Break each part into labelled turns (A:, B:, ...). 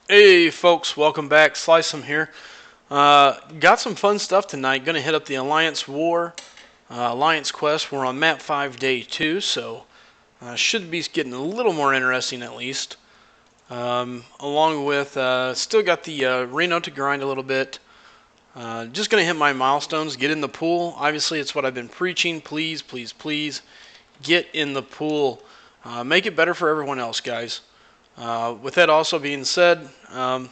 A: Hey folks, welcome back. Slice 'em here. Got some fun stuff tonight. Gonna hit up the Alliance War, Alliance Quest. We're on map 5, day 2, so should be getting a little more interesting at least. Along with, still got the Reno to grind a little bit. Just gonna hit my milestones, get in the pool. Obviously, it's what I've been preaching. Please, please, please, get in the pool. Make it better for everyone else, guys. With that also being said, going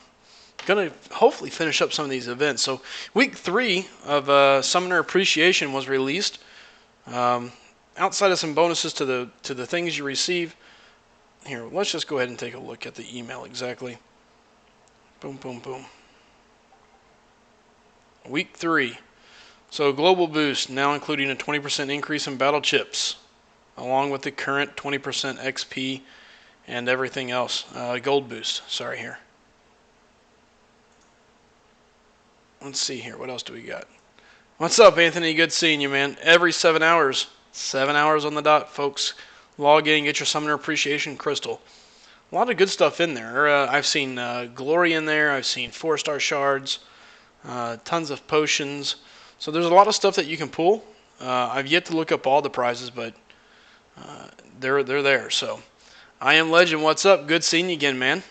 A: to hopefully finish up some of these events. So week 3 of Summoner Appreciation was released. Outside of some bonuses to the things you receive. Here, let's just go ahead and take a look at the email exactly. Boom, boom, boom. Week 3. So global boost, now including a 20% increase in battle chips, along with the current 20% XP and everything else. Gold boost, sorry here. Let's see here, what else do we got? What's up, Anthony? Good seeing you, man. Every 7 hours. 7 hours on the dot, folks. Log in, get your Summoner Appreciation Crystal. A lot of good stuff in there. I've seen Glory in there. I've seen 4-star shards. Tons of potions. So there's a lot of stuff that you can pull. I've yet to look up all the prizes, but they're there. So I am Legend. What's up? Good seeing you again, man.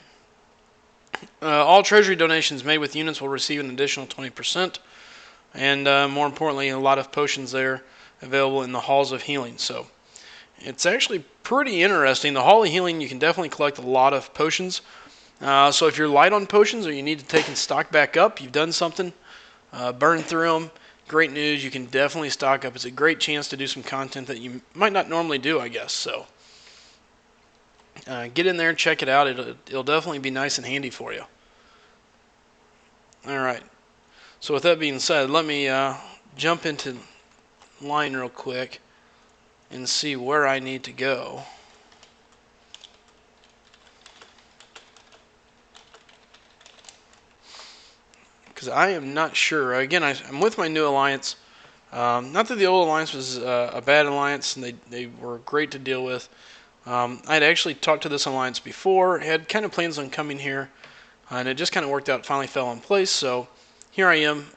A: All treasury donations made with units will receive an additional 20%. And more importantly, a lot of potions there available in the Halls of Healing. So it's actually pretty interesting. The Hall of Healing, you can definitely collect a lot of potions. So if you're light on potions or you need to take and stock back up, you've done something, burn through them, great news. You can definitely stock up. It's a great chance to do some content that you might not normally do, I guess. So get in there and check it out. It'll definitely be nice and handy for you. All right. So with that being said, let me jump into line real quick and see where I need to go. Because I am not sure. Again, I'm with my new alliance. Not that the old alliance was a bad alliance, and they were great to deal with. I had actually talked to this alliance before, had kind of plans on coming here, and it just kind of worked out, finally fell in place. So here I am.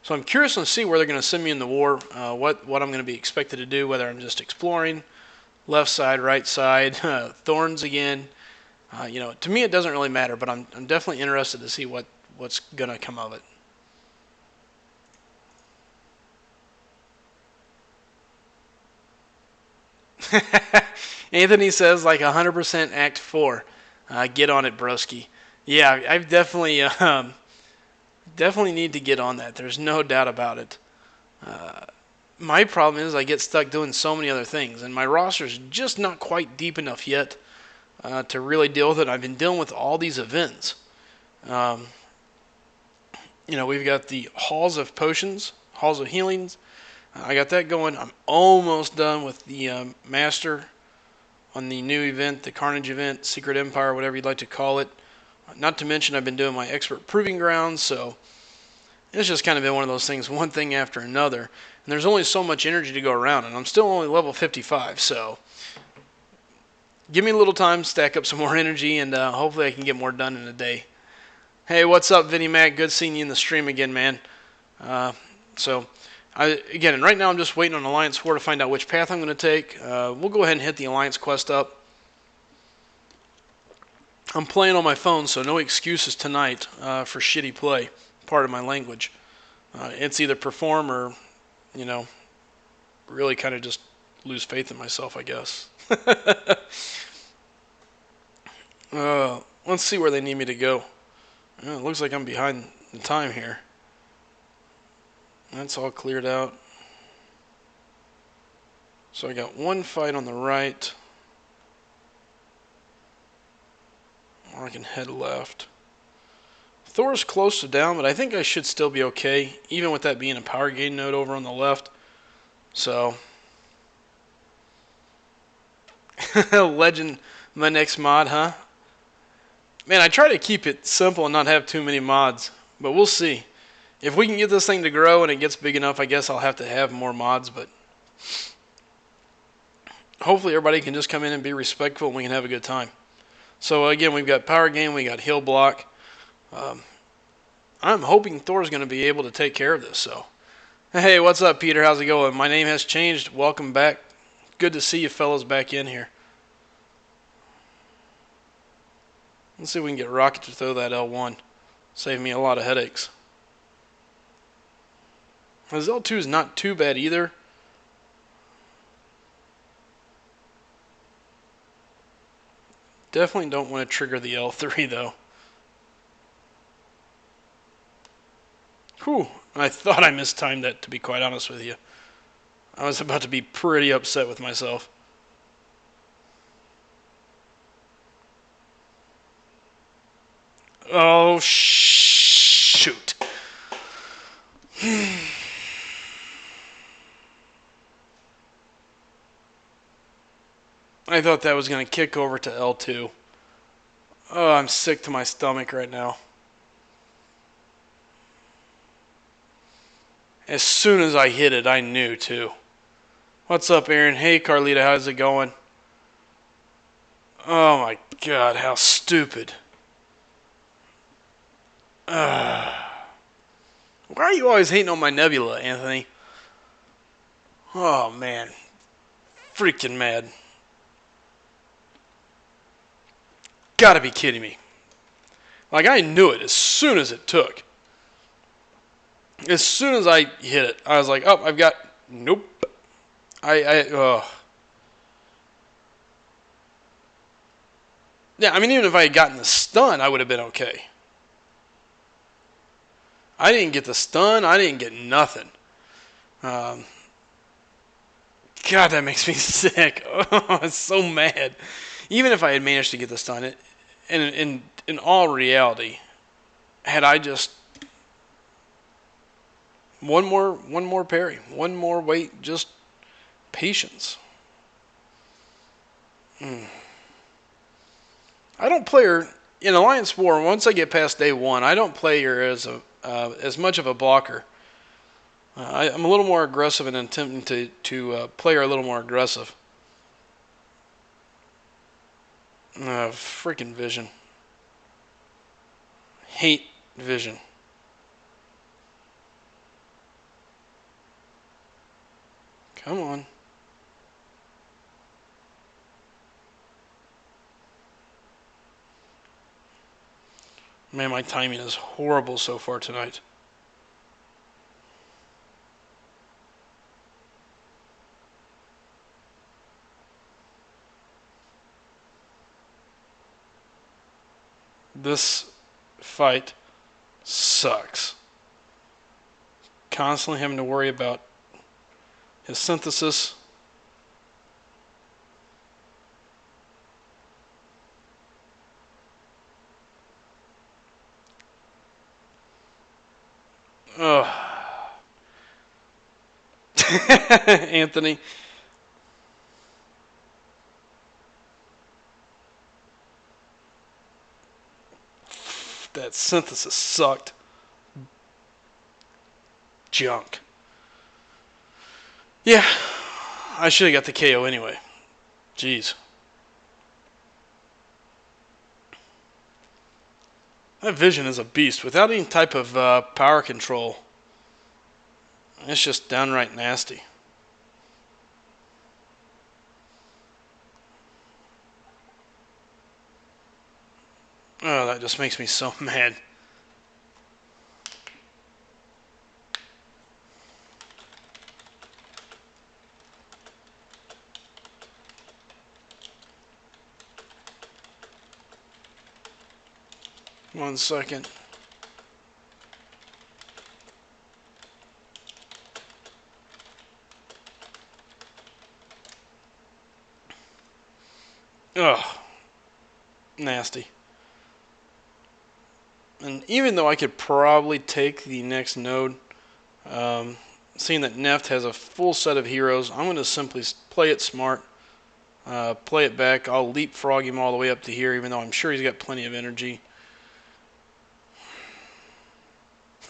A: So I'm curious to see where they're going to send me in the war, what I'm going to be expected to do, whether I'm just exploring, left side, right side, thorns again. To me it doesn't really matter, but I'm definitely interested to see what's going to come of it. Anthony says like 100% Act 4. Get on it, broski. Yeah, I've definitely need to get on that. There's no doubt about it. My problem is I get stuck doing so many other things, and my roster's just not quite deep enough yet to really deal with it. I've been dealing with all these events. We've got the Halls of Potions, Halls of Healings. I got that going. I'm almost done with the Master on the new event, the Carnage event, Secret Empire, whatever you'd like to call it. Not to mention I've been doing my Expert Proving Grounds, so it's just kind of been one of those things, one thing after another. And there's only so much energy to go around, and I'm still only level 55, so give me a little time, stack up some more energy, and hopefully I can get more done in a day. Hey, what's up, Vinny Mac? Good seeing you in the stream again, man. Again, right now I'm just waiting on Alliance 4 to find out which path I'm going to take. We'll go ahead and hit the Alliance quest up. I'm playing on my phone, so no excuses tonight for shitty play. Part of my language. It's either perform or, really kind of just lose faith in myself, I guess. Let's see where they need me to go. It looks like I'm behind the time here. That's all cleared out. So I got one fight on the right. Or I can head left. Thor's close to down, but I think I should still be okay, even with that being a power gain node over on the left. So, Legend, my next mod, huh? Man, I try to keep it simple and not have too many mods, but we'll see. If we can get this thing to grow and it gets big enough, I guess I'll have to have more mods, but hopefully everybody can just come in and be respectful and we can have a good time. So again, we've got power gain, we got heal block. Um, I'm hoping Thor's going to be able to take care of this. So, hey, what's up, Peter? How's it going? My name has changed. Welcome back. Good to see you fellas back in here. Let's see if we can get Rocket to throw that L1. Save me a lot of headaches. His L2 is not too bad either. Definitely don't want to trigger the L3 though. Whew. I thought I mistimed that, to be quite honest with you. I was about to be pretty upset with myself. Oh, shoot. I thought that was going to kick over to L2. Oh, I'm sick to my stomach right now. As soon as I hit it, I knew too. What's up, Aaron? Hey, Carlita, how's it going? Oh my god, how stupid. Why are you always hating on my Nebula, Anthony? Oh man. Freaking mad. Gotta be kidding me. Like, I knew it as soon as it took. As soon as I hit it, I was like, oh, I've got... Nope. Yeah, I mean, even if I had gotten the stun, I would have been okay. I didn't get the stun. I didn't get nothing. God, that makes me sick. Oh, I'm so mad. Even if I had managed to get the stun, in all reality, had I just one more parry, one more wait, just patience. I don't play her in Alliance War. Once I get past day one, I don't play her as much of a blocker. I'm a little more aggressive and attempting to play her a little more aggressive. Freaking Vision. Hate Vision. Come on. Man, my timing is horrible so far tonight. This fight sucks. Constantly having to worry about his synthesis. Ugh. Anthony. That synthesis sucked. Junk. Yeah, I should have got the KO anyway. Jeez. That Vision is a beast. Without any type of power control, it's just downright nasty. Oh, that just makes me so mad. One second. Ugh. Nasty. And even though I could probably take the next node, seeing that Neft has a full set of heroes, I'm going to simply play it smart, play it back. I'll leapfrog him all the way up to here, even though I'm sure he's got plenty of energy.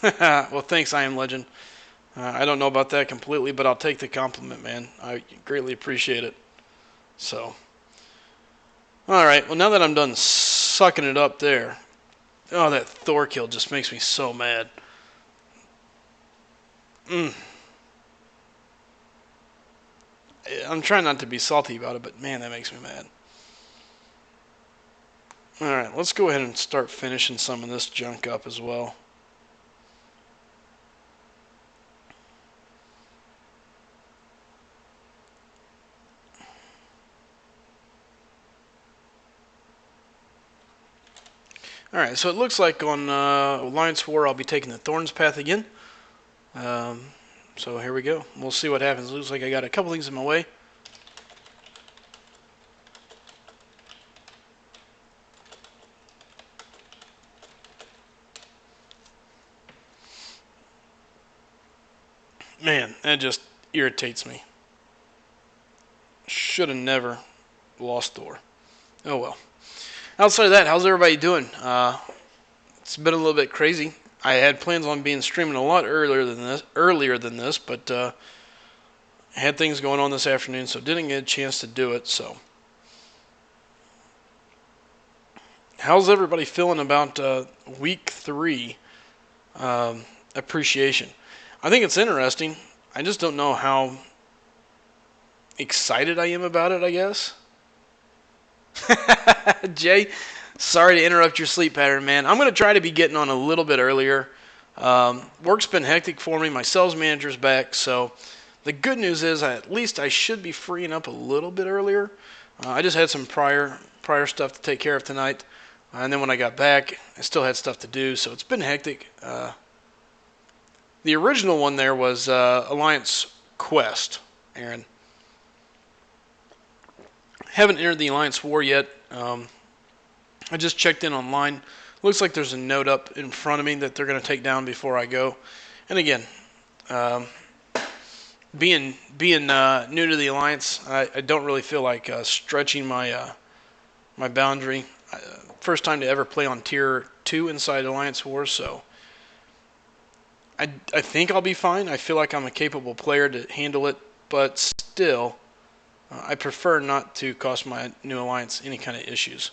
A: Well, thanks, I Am Legend. I don't know about that completely, but I'll take the compliment, man. I greatly appreciate it. So, Alright, well now that I'm done sucking it up there. Oh, that Thor kill just makes me so mad. I'm trying not to be salty about it, but man, that makes me mad. Alright, let's go ahead and start finishing some of this junk up as well. Alright, so it looks like on Alliance War I'll be taking the Thorns path again. So here we go. We'll see what happens. It looks like I got a couple things in my way. Man, that just irritates me. Should have never lost Thor. Oh well. Outside of that, how's everybody doing? It's been a little bit crazy. I had plans on being streaming a lot earlier than this, but I had things going on this afternoon, so didn't get a chance to do it. So, how's everybody feeling about week 3 appreciation? I think it's interesting. I just don't know how excited I am about it, I guess. Jay, sorry to interrupt your sleep pattern, man. I'm going to try to be getting on a little bit earlier. Work's been hectic for me. My sales manager's back, so the good news is at least I should be freeing up a little bit earlier. I just had some prior stuff to take care of tonight, and then when I got back, I still had stuff to do, so it's been hectic. The original one there was Alliance Quest, Aaron. Haven't entered the Alliance War yet. I just checked in online. Looks like there's a note up in front of me that they're going to take down before I go. And again, being new to the Alliance, I don't really feel like stretching my my boundary. First time to ever play on Tier 2 inside Alliance Wars, so I think I'll be fine. I feel like I'm a capable player to handle it, but still, I prefer not to cause my new Alliance any kind of issues.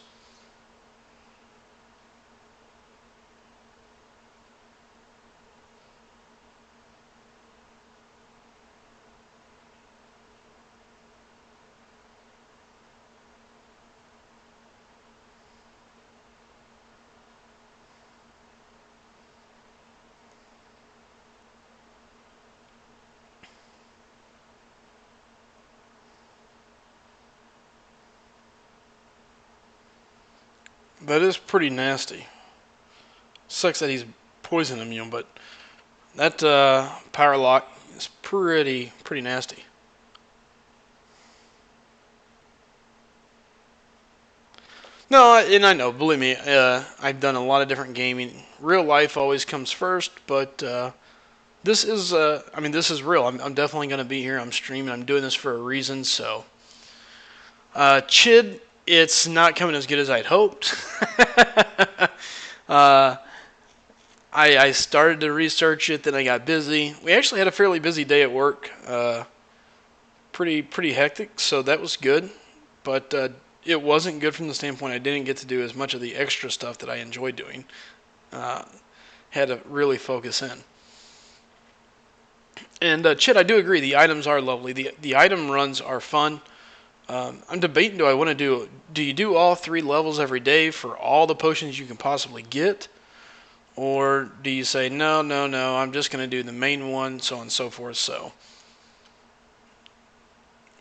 A: That is pretty nasty. Sucks that he's poison immune, but that power lock is pretty nasty. No, and I know, believe me, I've done a lot of different gaming. Real life always comes first, but this is, I mean, this is real. I'm definitely going to be here. I'm streaming. I'm doing this for a reason, so. Chid, it's not coming as good as I'd hoped. I started to research it, then I got busy. We actually had a fairly busy day at work. Pretty hectic, so that was good. But it wasn't good from the standpoint I didn't get to do as much of the extra stuff that I enjoyed doing. Had to really focus in. And Chit, I do agree. The items are lovely. The item runs are fun. I'm debating. Do I want to do? Do you do all 3 levels every day for all the potions you can possibly get, or do you say no? I'm just going to do the main one, so on and so forth. So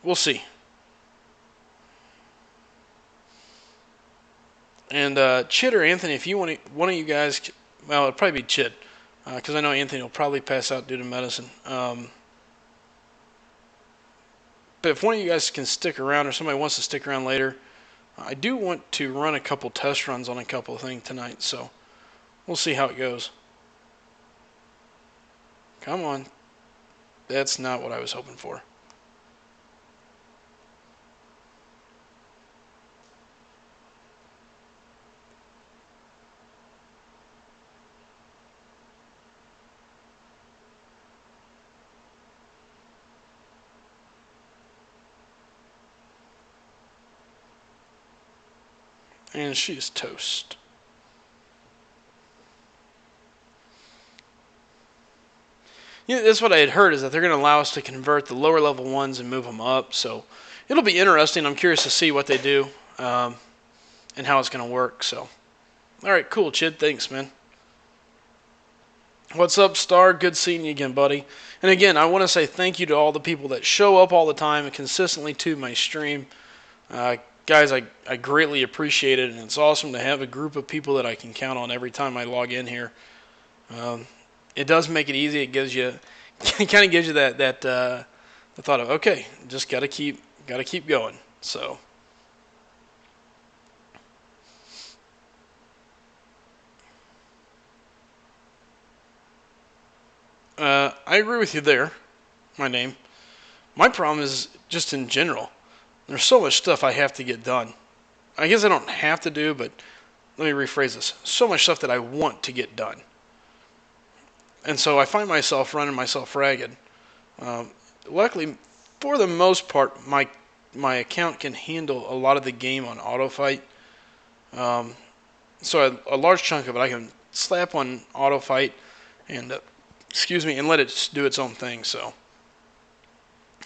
A: we'll see. And Chit or Anthony, if you want one of you guys, well, it'll probably be Chit, because I know Anthony will probably pass out due to medicine. But if one of you guys can stick around, or somebody wants to stick around later, I do want to run a couple test runs on a couple of things tonight, so we'll see how it goes. Come on. That's not what I was hoping for. And she's toast. Yeah, that's what I had heard, is that they're going to allow us to convert the lower level ones and move them up. So it'll be interesting. I'm curious to see what they do and how it's going to work. So, all right, cool, Chid. Thanks, man. What's up, Star? Good seeing you again, buddy. And again, I want to say thank you to all the people that show up all the time and consistently to my stream. Guys, I greatly appreciate it, and it's awesome to have a group of people that I can count on every time I log in here. It does make it easy. It gives you, kind of gives you that the thought of, okay, just gotta keep going. So. I agree with you there, my name. My problem is just in general. There's so much stuff I have to get done. I guess I don't have to do, but let me rephrase this. So much stuff that I want to get done. And so I find myself running myself ragged. Luckily, for the most part, my account can handle a lot of the game on auto fight. So a large chunk of it I can slap on auto fight and and let it do its own thing. So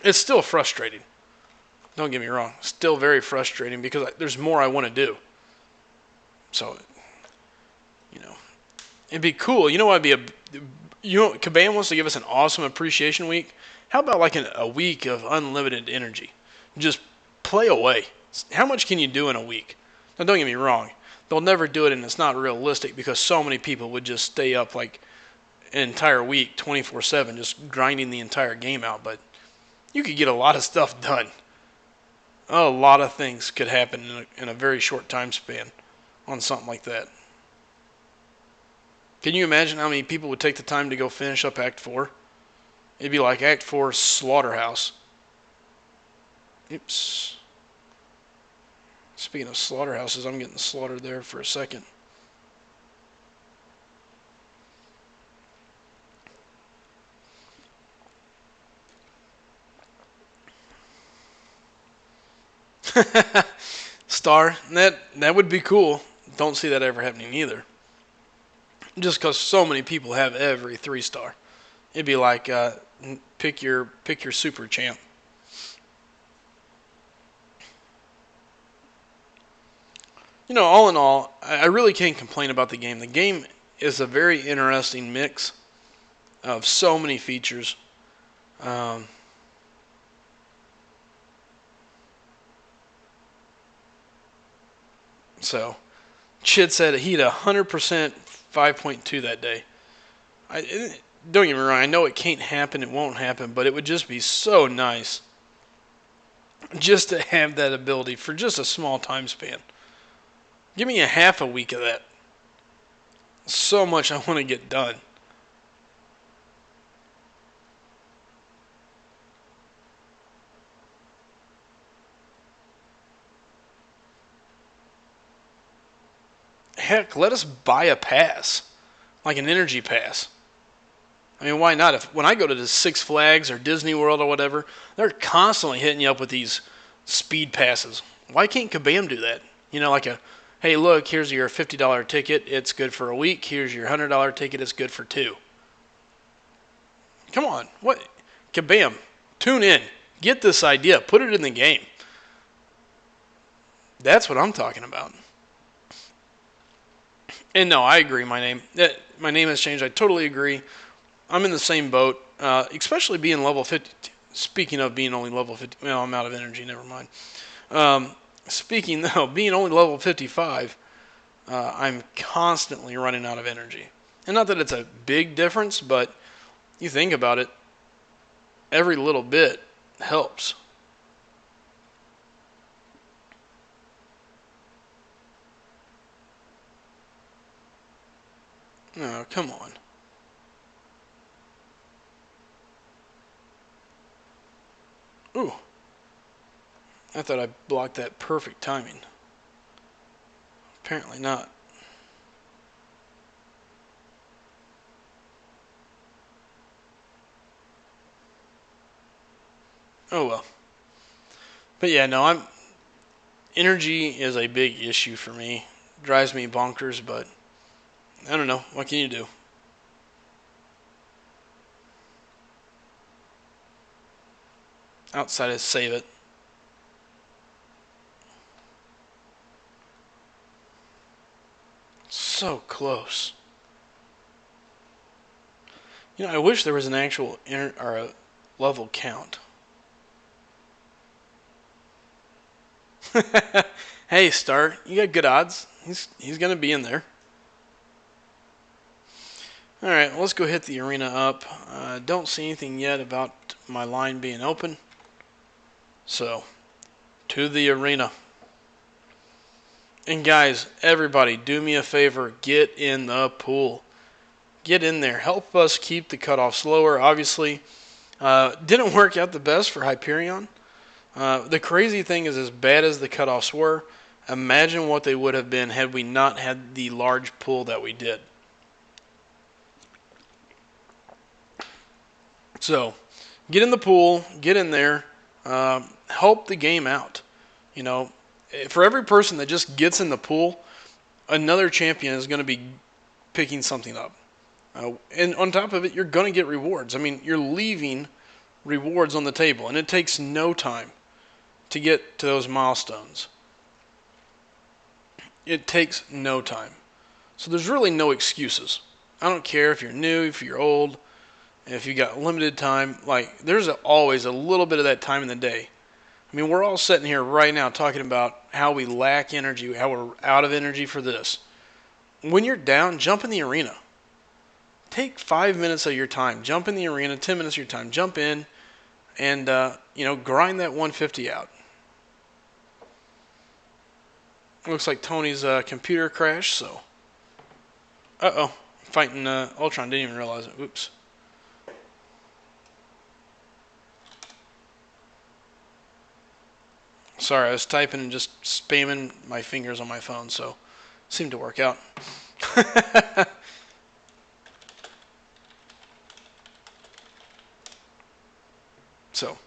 A: it's still frustrating. Don't get me wrong. Still very frustrating because there's more I want to do. So, it'd be cool. Kabam wants to give us an awesome appreciation week. How about like a week of unlimited energy? Just play away. How much can you do in a week? Now, don't get me wrong. They'll never do it, and it's not realistic because so many people would just stay up like an entire week, 24/7, just grinding the entire game out. But you could get a lot of stuff done. A lot of things could happen in a very short time span on something like that. Can you imagine how many people would take the time to go finish up Act 4? It'd be like Act 4 Slaughterhouse. Oops. Speaking of slaughterhouses, I'm getting slaughtered there for a second. Star, that would be cool. Don't see that ever happening either. Just because so many people have every 3-star, it'd be like pick your super champ. All in all, I really can't complain about the game. The game is a very interesting mix of so many features. So, Chid said he had 100% 5.2 that day. Don't get me wrong, I know it can't happen, it won't happen, but it would just be so nice just to have that ability for just a small time span. Give me a half a week of that. So much I want to get done. Heck, let us buy a pass, like an energy pass. I mean, why not? When I go to the Six Flags or Disney World or whatever, they're constantly hitting you up with these speed passes. Why can't Kabam do that? Like hey, look, here's your $50 ticket. It's good for a week. Here's your $100 ticket. It's good for 2. Come on. What? Kabam. Tune in. Get this idea. Put it in the game. That's what I'm talking about. And no, I agree. My name has changed. I totally agree. I'm in the same boat, especially being level 50. Speaking of being only level 50, well, I'm out of energy. Never mind. Speaking though, being only level 55, I'm constantly running out of energy. And not that it's a big difference, but you think about it, every little bit helps. Oh, come on. Ooh. I thought I blocked that perfect timing. Apparently not. Oh well. But yeah, no, Energy is a big issue for me. Drives me bonkers, but I don't know. What can you do? Outside of save it. So close. I wish there was an actual or a level count. Hey, Star, you got good odds. He's gonna be in there. All right, let's go hit the arena up. Don't see anything yet about my line being open. So, to the arena. And guys, everybody, do me a favor. Get in the pool. Get in there. Help us keep the cutoff slower. Obviously, didn't work out the best for Hyperion. The crazy thing is, as bad as the cutoffs were, imagine what they would have been had we not had the large pool that we did. So, get in the pool, get in there, help the game out. For every person that just gets in the pool, another champion is going to be picking something up. And on top of it, you're going to get rewards. I mean, you're leaving rewards on the table, and it takes no time to get to those milestones. It takes no time. So there's really no excuses. I don't care if you're new, if you're old, if you got limited time. Like, there's always a little bit of that time in the day. I mean, we're all sitting here right now talking about how we lack energy, how we're out of energy for this. When you're down, jump in the arena. Take 5 minutes of your time. Jump in the arena, 10 minutes of your time. Jump in and, grind that 150 out. Looks like Tony's computer crashed, so. Uh-oh. Fighting Ultron. Didn't even realize it. Oops. Sorry, I was typing and just spamming my fingers on my phone, so it seemed to work out. So.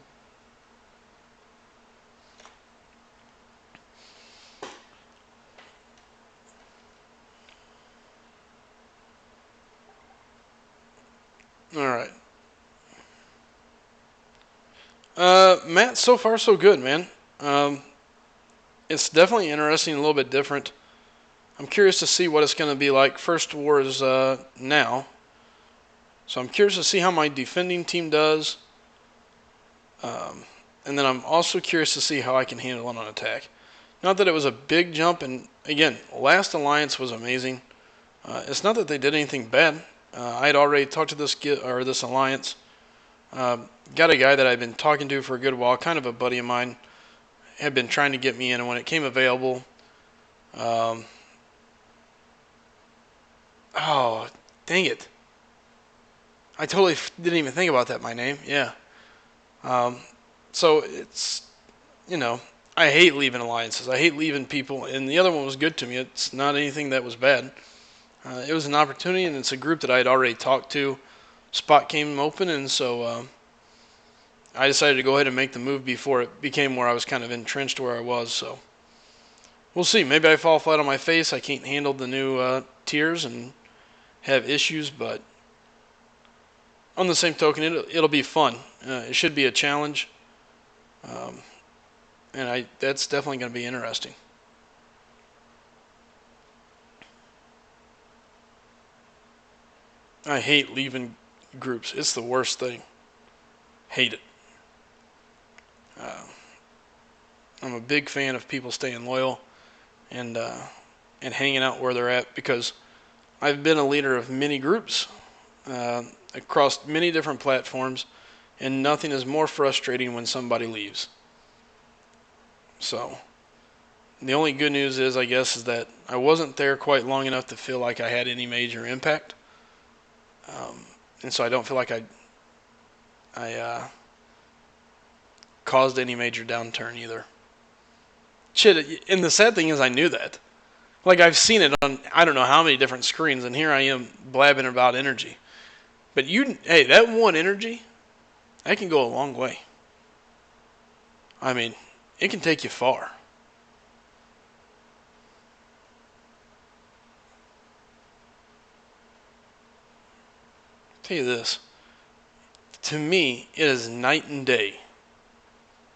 A: All right. Matt, so far so good, man. It's definitely interesting, a little bit different. I'm curious to see what it's going to be like. First war is now. So I'm curious to see how my defending team does. And then I'm also curious to see how I can handle it on attack. Not that it was a big jump, and again, last alliance was amazing. It's not that they did anything bad. I had already talked to this alliance. Got a guy that I've been talking to for a good while, kind of a buddy of mine, had been trying to get me in, and when it came available, oh, dang it. I totally didn't even think about that, my name. Yeah. So it's, I hate leaving alliances. I hate leaving people, and the other one was good to me. It's not anything that was bad. It was an opportunity, and it's a group that I had already talked to. Spot came open, and so I decided to go ahead and make the move before it became where I was kind of entrenched where I was. So we'll see. Maybe I fall flat on my face. I can't handle the new tiers and have issues, but on the same token, it'll be fun. It should be a challenge, and that's definitely going to be interesting. I hate leaving groups. It's the worst thing. Hate it. I'm a big fan of people staying loyal and hanging out where they're at, because I've been a leader of many groups across many different platforms, and nothing is more frustrating when somebody leaves. So the only good news is, I guess, is that I wasn't there quite long enough to feel like I had any major impact, and so I don't feel like I caused any major downturn either. Shit, and the sad thing is, I knew that. Like, I've seen it on I don't know how many different screens, and here I am blabbing about energy. But hey, that one energy, that can go a long way. I mean, it can take you far. tell you this. To me, it is night and day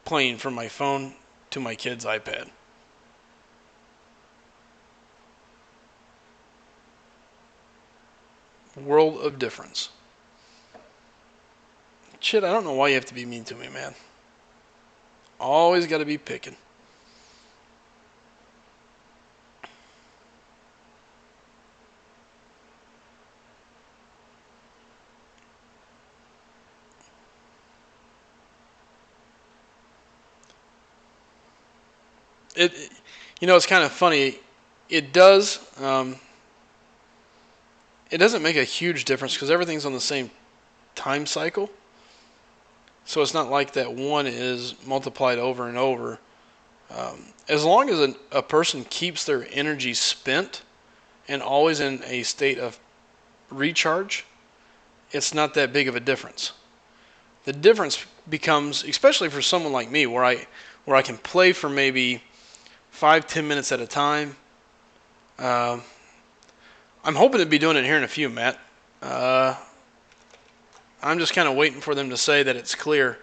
A: playing from my phone to my kid's iPad. World of difference. Shit, I don't know why you have to be mean to me, man. Always got to be picking. It, it's kind of funny. It does. It doesn't make a huge difference because everything's on the same time cycle. So it's not like that one is multiplied over and over. As long as a person keeps their energy spent and always in a state of recharge, it's not that big of a difference. The difference becomes, especially for someone like me, where I can play for maybe 5-10 minutes at a time. I'm hoping to be doing it here in a few, Matt. I'm just kind of waiting for them to say that it's clear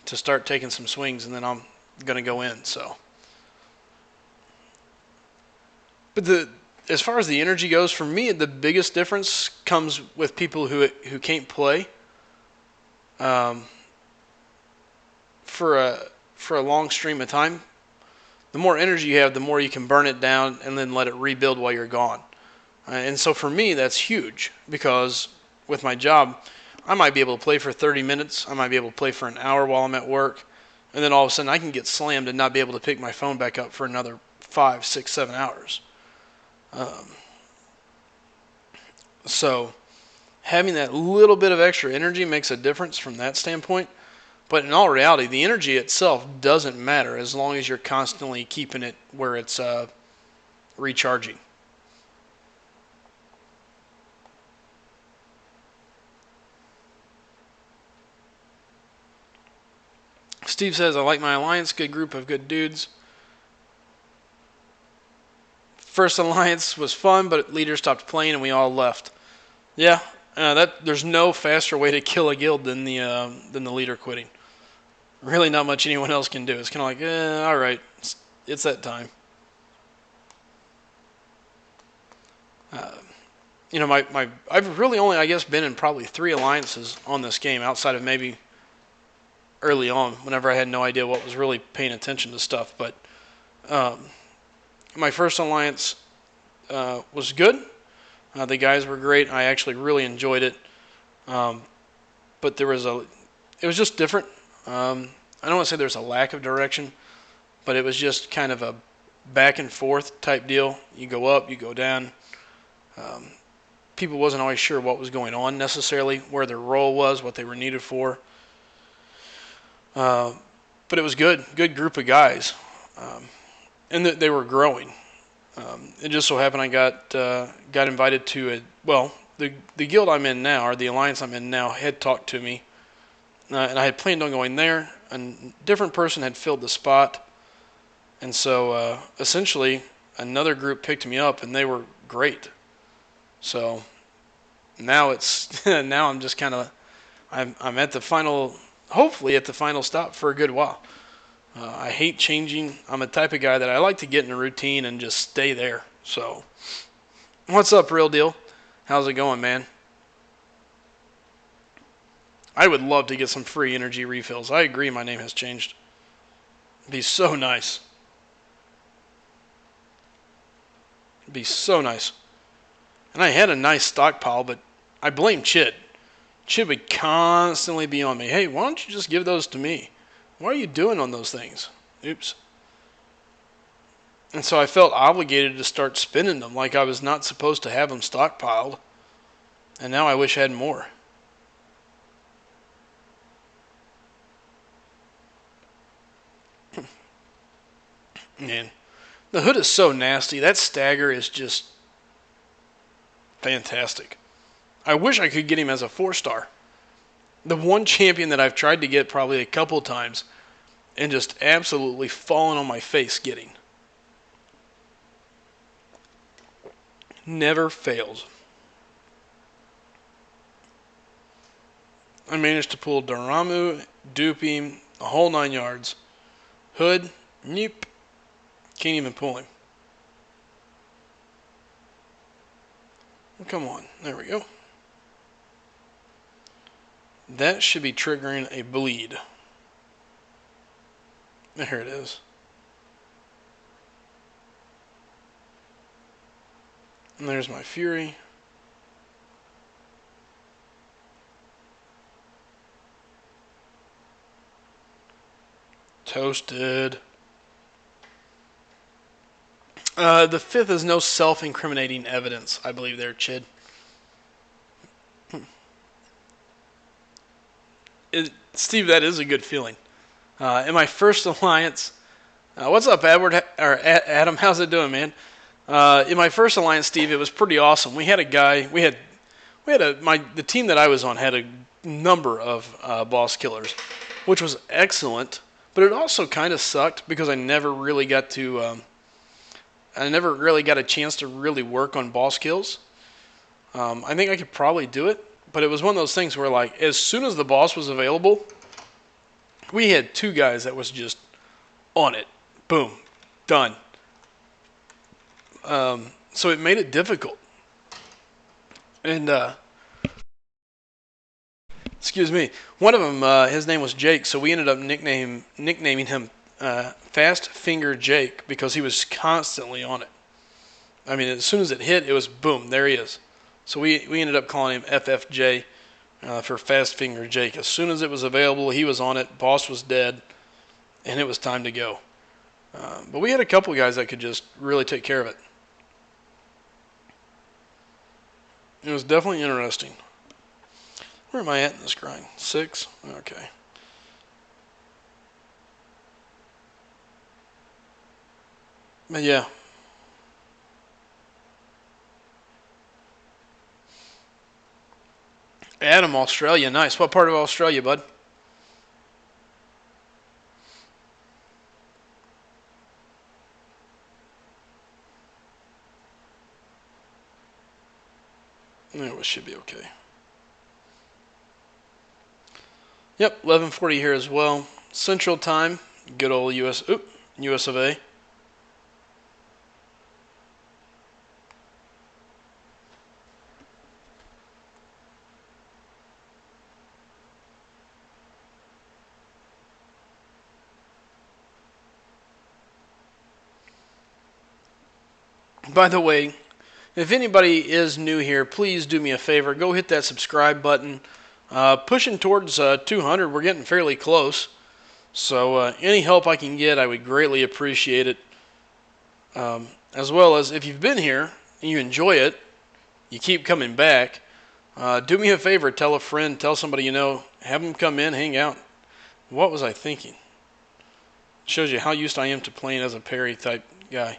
A: to start taking some swings, and then I'm going to go in. So, but as far as the energy goes, for me, the biggest difference comes with people who can't play for a long stream of time. The more energy you have, the more you can burn it down and then let it rebuild while you're gone. And so for me, that's huge because with my job, I might be able to play for 30 minutes. I might be able to play for an hour while I'm at work. And then all of a sudden I can get slammed and not be able to pick my phone back up for another 5, 6, 7 hours. So having that little bit of extra energy makes a difference from that standpoint. But in all reality, the energy itself doesn't matter as long as you're constantly keeping it where it's recharging. Steve says, I like my alliance, good group of good dudes. First alliance was fun, but leader stopped playing and we all left. Yeah, there's no faster way to kill a guild than the leader quitting. Really not much anyone else can do. It's kind of like, all right, it's that time. I've really only, I guess, been in probably 3 alliances on this game outside of maybe early on, whenever I had no idea what was really paying attention to stuff. But my first alliance was good. The guys were great. I actually really enjoyed it. But it was just different. I don't want to say there's a lack of direction, but it was just kind of a back and forth type deal. You go up, you go down. People wasn't always sure what was going on necessarily, where their role was, what they were needed for. But it was good group of guys, and they were growing. It just so happened I got invited to the guild I'm in now, or the alliance I'm in now, had talked to me, and I had planned on going there. A different person had filled the spot, and so essentially another group picked me up, and they were great. So now now I'm just kind of I'm at the final, hopefully at the final stop for a good while. I hate changing. I'm a type of guy that I like to get in a routine and just stay there. So, what's up, Real Deal? How's it going, man? I would love to get some free energy refills. I agree my name has changed. It'd be so nice. It'd be so nice. And I had a nice stockpile, but I blame Chid. Chid would constantly be on me. Hey, why don't you just give those to me? What are you doing on those things? Oops. And so I felt obligated to start spending them like I was not supposed to have them stockpiled. And now I wish I had more. Man, the hood is so nasty. That stagger is just fantastic. I wish I could get him as a 4-star. The one champion that I've tried to get probably a couple times and just absolutely fallen on my face getting. Never fails. I managed to pull Doramu, Dupim, the whole 9 yards. Hood, nope, can't even pull him. Come on, there we go. That should be triggering a bleed. There it is. And there's my Fury. Toasted. The fifth is no self-incriminating evidence, I believe there, Chid. Steve, that is a good feeling. In my first alliance, what's up, Edward or Adam? How's it doing, man? In my first alliance, Steve, it was pretty awesome. We had a guy. The team that I was on had a number of boss killers, which was excellent. But it also kind of sucked because I never really got a chance to really work on boss kills. I think I could probably do it, but it was one of those things where, like, as soon as the boss was available, we had two guys that was just on it. Boom. Done. So it made it difficult. And, excuse me, one of them, his name was Jake, so we ended up nicknaming him Fast Finger Jake because he was constantly on it. I mean, as soon as it hit, it was boom, there he is. So we ended up calling him FFJ for Fast Finger Jake. As soon as it was available, he was on it, boss was dead, and it was time to go. But we had a couple guys that could just really take care of it. It was definitely interesting. Where am I at in this grind? 6? Okay. But yeah. Adam, Australia. Nice. What part of Australia, bud? Yeah, it should be okay. Yep, 11:40 here as well. Central Time. Good old US of A. By the way, if anybody is new here, please do me a favor. Go hit that subscribe button. Pushing towards 200. We're getting fairly close. So any help I can get, I would greatly appreciate it. As well as if you've been here and you enjoy it, you keep coming back, do me a favor. Tell a friend. Tell somebody you know. Have them come in, hang out. What was I thinking? Shows you how used I am to playing as a parry type guy.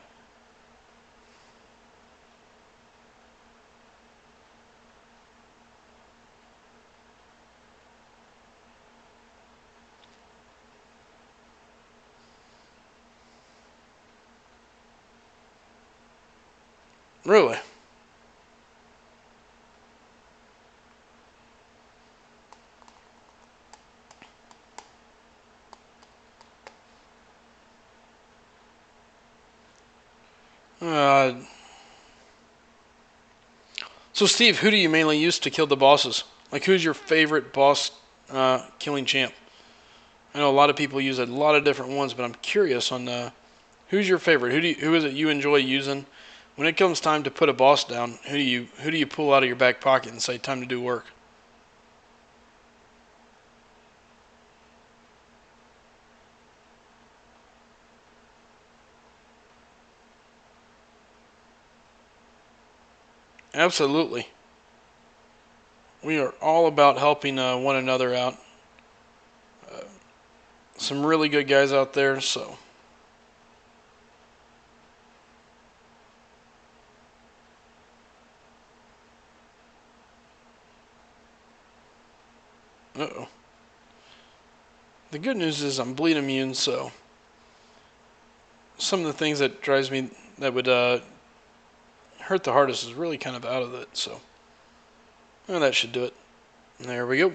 A: Really? Uh, so, Steve, who do you mainly use to kill the bosses? Like, who's your favorite boss killing champ? I know a lot of people use a lot of different ones, but I'm curious on who's your favorite. Who is it you enjoy using? When it comes time to put a boss down, who do you pull out of your back pocket and say time to do work? Absolutely. We are all about helping one another out. Uh, some really good guys out there, so. Uh-oh. The good news is I'm bleed immune, so some of the things that drives me that would hurt the hardest is really kind of out of it. So that should do it. There we go.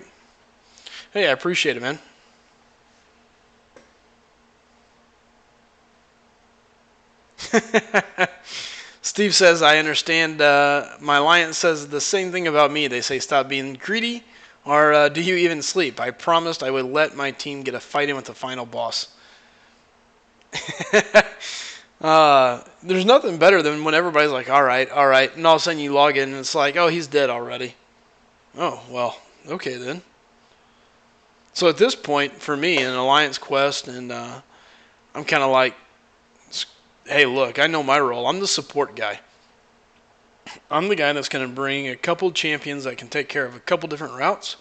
A: Hey, I appreciate it, man. Steve says, I understand. My alliance says the same thing about me. They say, stop being greedy, or do you even sleep? I promised I would let my team get a fight in with the final boss. There's nothing better than when everybody's like, all right, and all of a sudden you log in and it's like, oh, he's dead already. Oh, well, okay then. So at this point, for me, in Alliance Quest, and I'm kind of like, hey, look, I know my role. I'm the support guy. I'm the guy that's going to bring a couple champions that can take care of a couple different routes.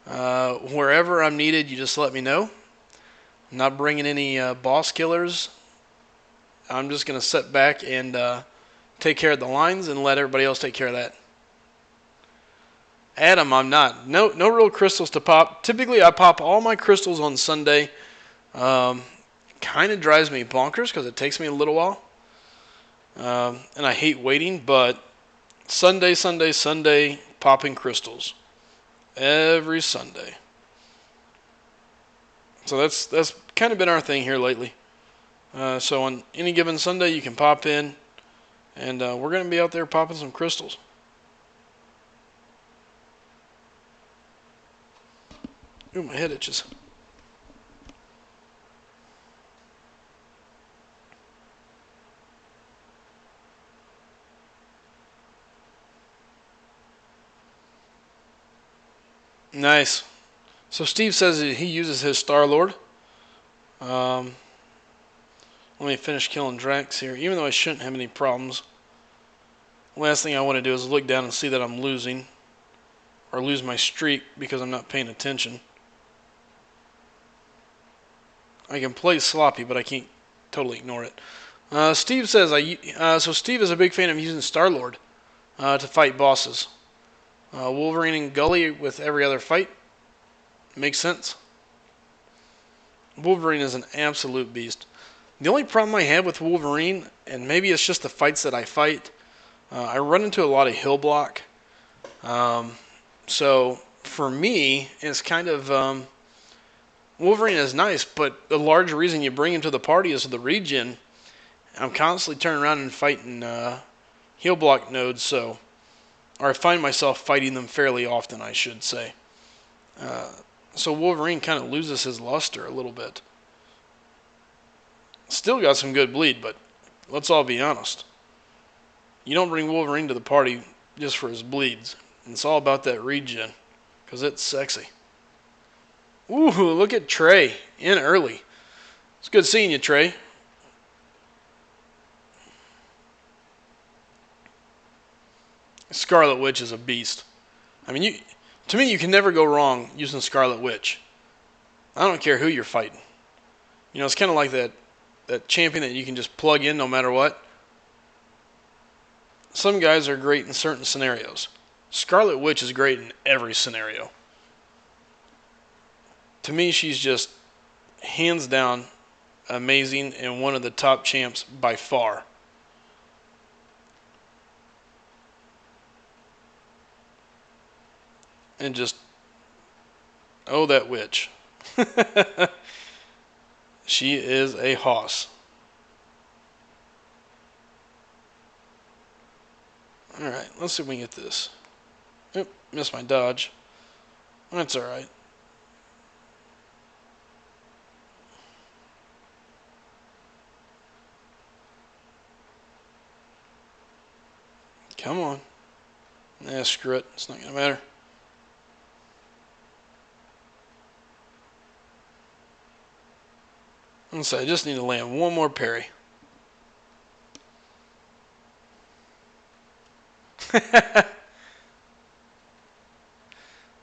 A: Wherever I'm needed, you just let me know. I'm not bringing any boss killers. I'm just going to sit back and take care of the lines and let everybody else take care of that. Adam, I'm not. No real crystals to pop. Typically, I pop all my crystals on Sunday. Kind of drives me bonkers because it takes me a little while. And I hate waiting, but Sunday, popping crystals. Every Sunday. So that's kind of been our thing here lately. So on any given Sunday, you can pop in, and we're going to be out there popping some crystals. Ooh, my head itches. Nice. So Steve says he uses his Star-Lord. Let me finish killing Drax here, even though I shouldn't have any problems. Last thing I want to do is look down and see that I'm losing, or lose my streak because I'm not paying attention. I can play sloppy, but I can't totally ignore it. Steve says, so Steve is a big fan of using Star-Lord to fight bosses. Wolverine and Gully with every other fight. Makes sense. Wolverine is an absolute beast. The only problem I have with Wolverine, and maybe it's just the fights that I fight, I run into a lot of hill block. So for me, it's kind of Wolverine is nice, but the large reason you bring him to the party is the regen. I'm constantly turning around and fighting heal block nodes, or I find myself fighting them fairly often, I should say. So Wolverine kind of loses his luster a little bit. Still got some good bleed, but let's all be honest. You don't bring Wolverine to the party just for his bleeds. It's all about that regen, because it's sexy. Ooh, look at Trey, in early. It's good seeing you, Trey. Scarlet Witch is a beast. I mean, to me, you can never go wrong using Scarlet Witch. I don't care who you're fighting. You know, it's kind of like that champion that you can just plug in no matter what. Some guys are great in certain scenarios. Scarlet Witch is great in every scenario. To me, she's just hands down amazing and one of the top champs by far. And just, oh, that witch. She is a hoss. Alright, let's see if we can get this. Oop, missed my dodge. That's alright. Come on. Nah, screw it. It's not going to matter. Let's say I just need to land one more parry.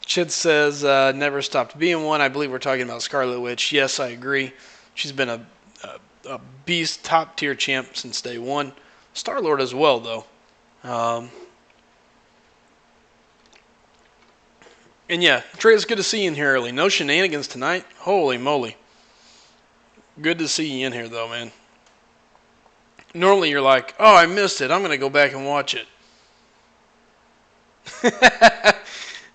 A: Chid says, never stopped being one. I believe we're talking about Scarlet Witch. Yes, I agree. She's been a beast, top tier champ since day one. Star-Lord as well, though. And yeah, Trey, it's good to see you in here early. No shenanigans tonight. Holy moly. Good to see you in here, though, man. Normally you're like, oh, I missed it. I'm going to go back and watch it.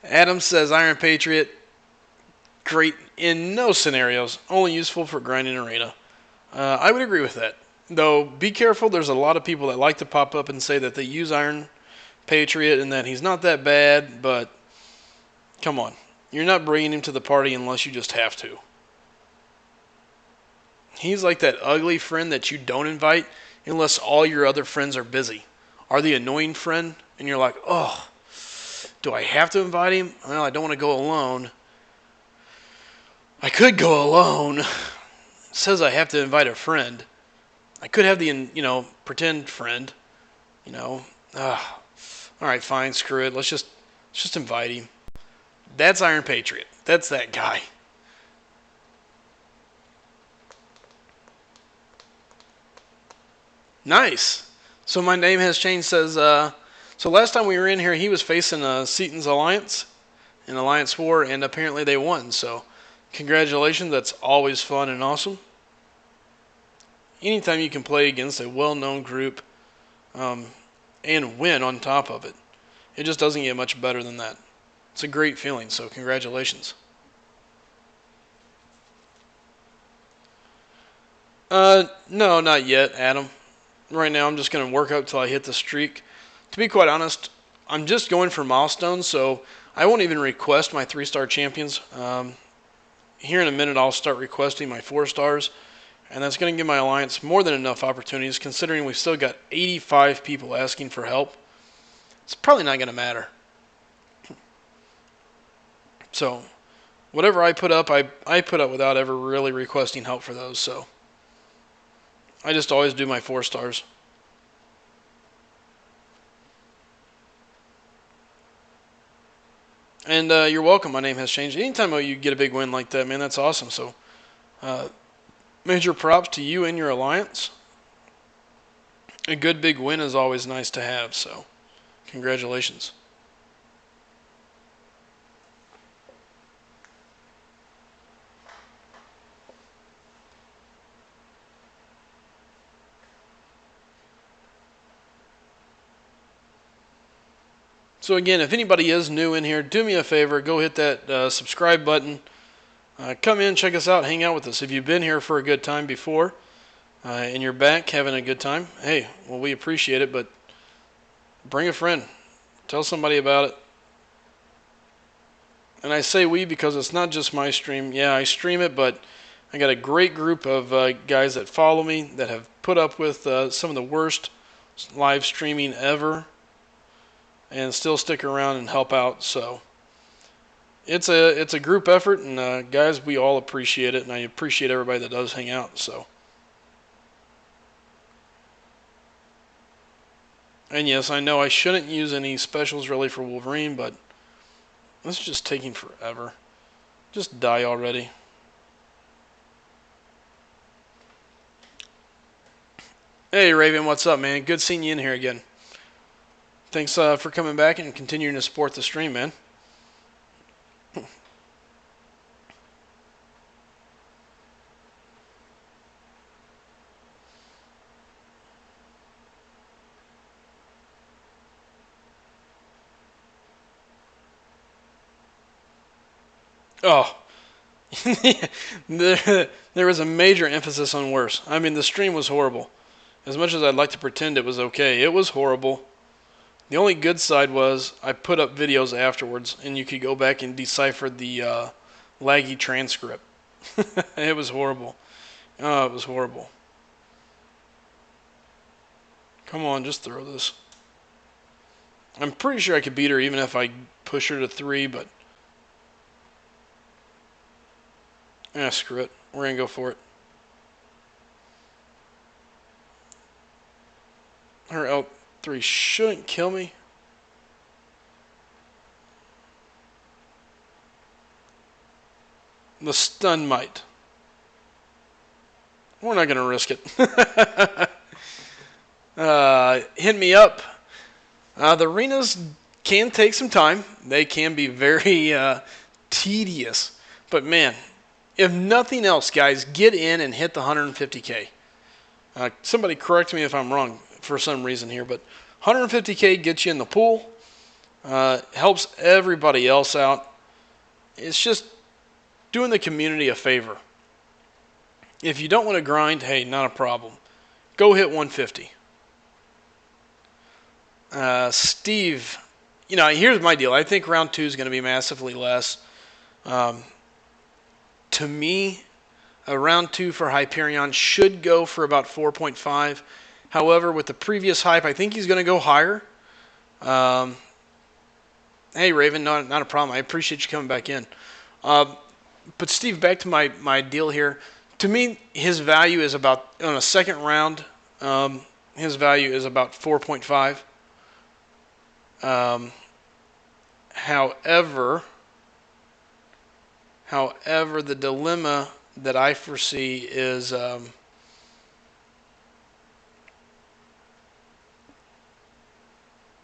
A: Adam says, Iron Patriot, great in no scenarios, only useful for grinding arena. I would agree with that. Though, be careful, there's a lot of people that like to pop up and say that they use Iron Patriot and that he's not that bad, but come on. You're not bringing him to the party unless you just have to. He's like that ugly friend that you don't invite unless all your other friends are busy. Are the annoying friend, and you're like, oh, do I have to invite him? Well, I don't want to go alone. I could go alone. It says I have to invite a friend. I could have the, pretend friend. All right, fine, screw it. Let's just invite him. That's Iron Patriot. That's that guy. Nice. So my name has changed. Says so. Last time we were in here, he was facing Seaton's Alliance in Alliance War, and apparently they won. So congratulations. That's always fun and awesome. Anytime you can play against a well-known group and win on top of it, it just doesn't get much better than that. It's a great feeling. So congratulations. No, not yet, Adam. Right now, I'm just going to work up till I hit the streak. To be quite honest, I'm just going for milestones, so I won't even request my 3-star champions. Here in a minute, I'll start requesting my 4 stars, and that's going to give my alliance more than enough opportunities, considering we've still got 85 people asking for help. It's probably not going to matter. So, whatever I put up, I put up without ever really requesting help for those, so I just always do my 4 stars. And you're welcome. My name has changed. Anytime you get a big win like that, man, that's awesome. So, major props to you and your alliance. A good big win is always nice to have. So, congratulations. So again, if anybody is new in here, do me a favor, go hit that subscribe button. Come in, check us out, hang out with us. If you've been here for a good time before, and you're back having a good time, hey, well, we appreciate it, but bring a friend. Tell somebody about it. And I say we because it's not just my stream. Yeah, I stream it, but I got a great group of guys that follow me that have put up with some of the worst live streaming ever, and still stick around and help out. So it's a group effort, and guys, we all appreciate it, and I appreciate everybody that does hang out. So, and yes, I know I shouldn't use any specials really for Wolverine, but this is just taking forever. Just die already. Hey Raven, what's up, man? Good seeing you in here again. Thanks for coming back and continuing to support the stream, man. Oh, there was a major emphasis on worse. I mean, the stream was horrible. As much as I'd like to pretend it was okay, it was horrible. The only good side was I put up videos afterwards, and you could go back and decipher the laggy transcript. It was horrible. Oh, it was horrible. Come on, just throw this. I'm pretty sure I could beat her even if I push her to 3, but screw it. We're going to go for it. Her L3 shouldn't kill me. The stun might. We're not going to risk it. Hit me up. The arenas can take some time. They can be very tedious. But man, if nothing else, guys, get in and hit the 150K. Somebody correct me if I'm wrong for some reason here, but 150K gets you in the pool. Helps everybody else out. It's just doing the community a favor. If you don't want to grind, hey, not a problem. Go hit 150. Steve, here's my deal. I think round 2 is going to be massively less. To me, a round 2 for Hyperion should go for about 4.5. However, with the previous hype, I think he's going to go higher. Hey, Raven, not a problem. I appreciate you coming back in. But Steve, back to my deal here. To me, his value is about, on a second round, his value is about 4.5. However, the dilemma that I foresee is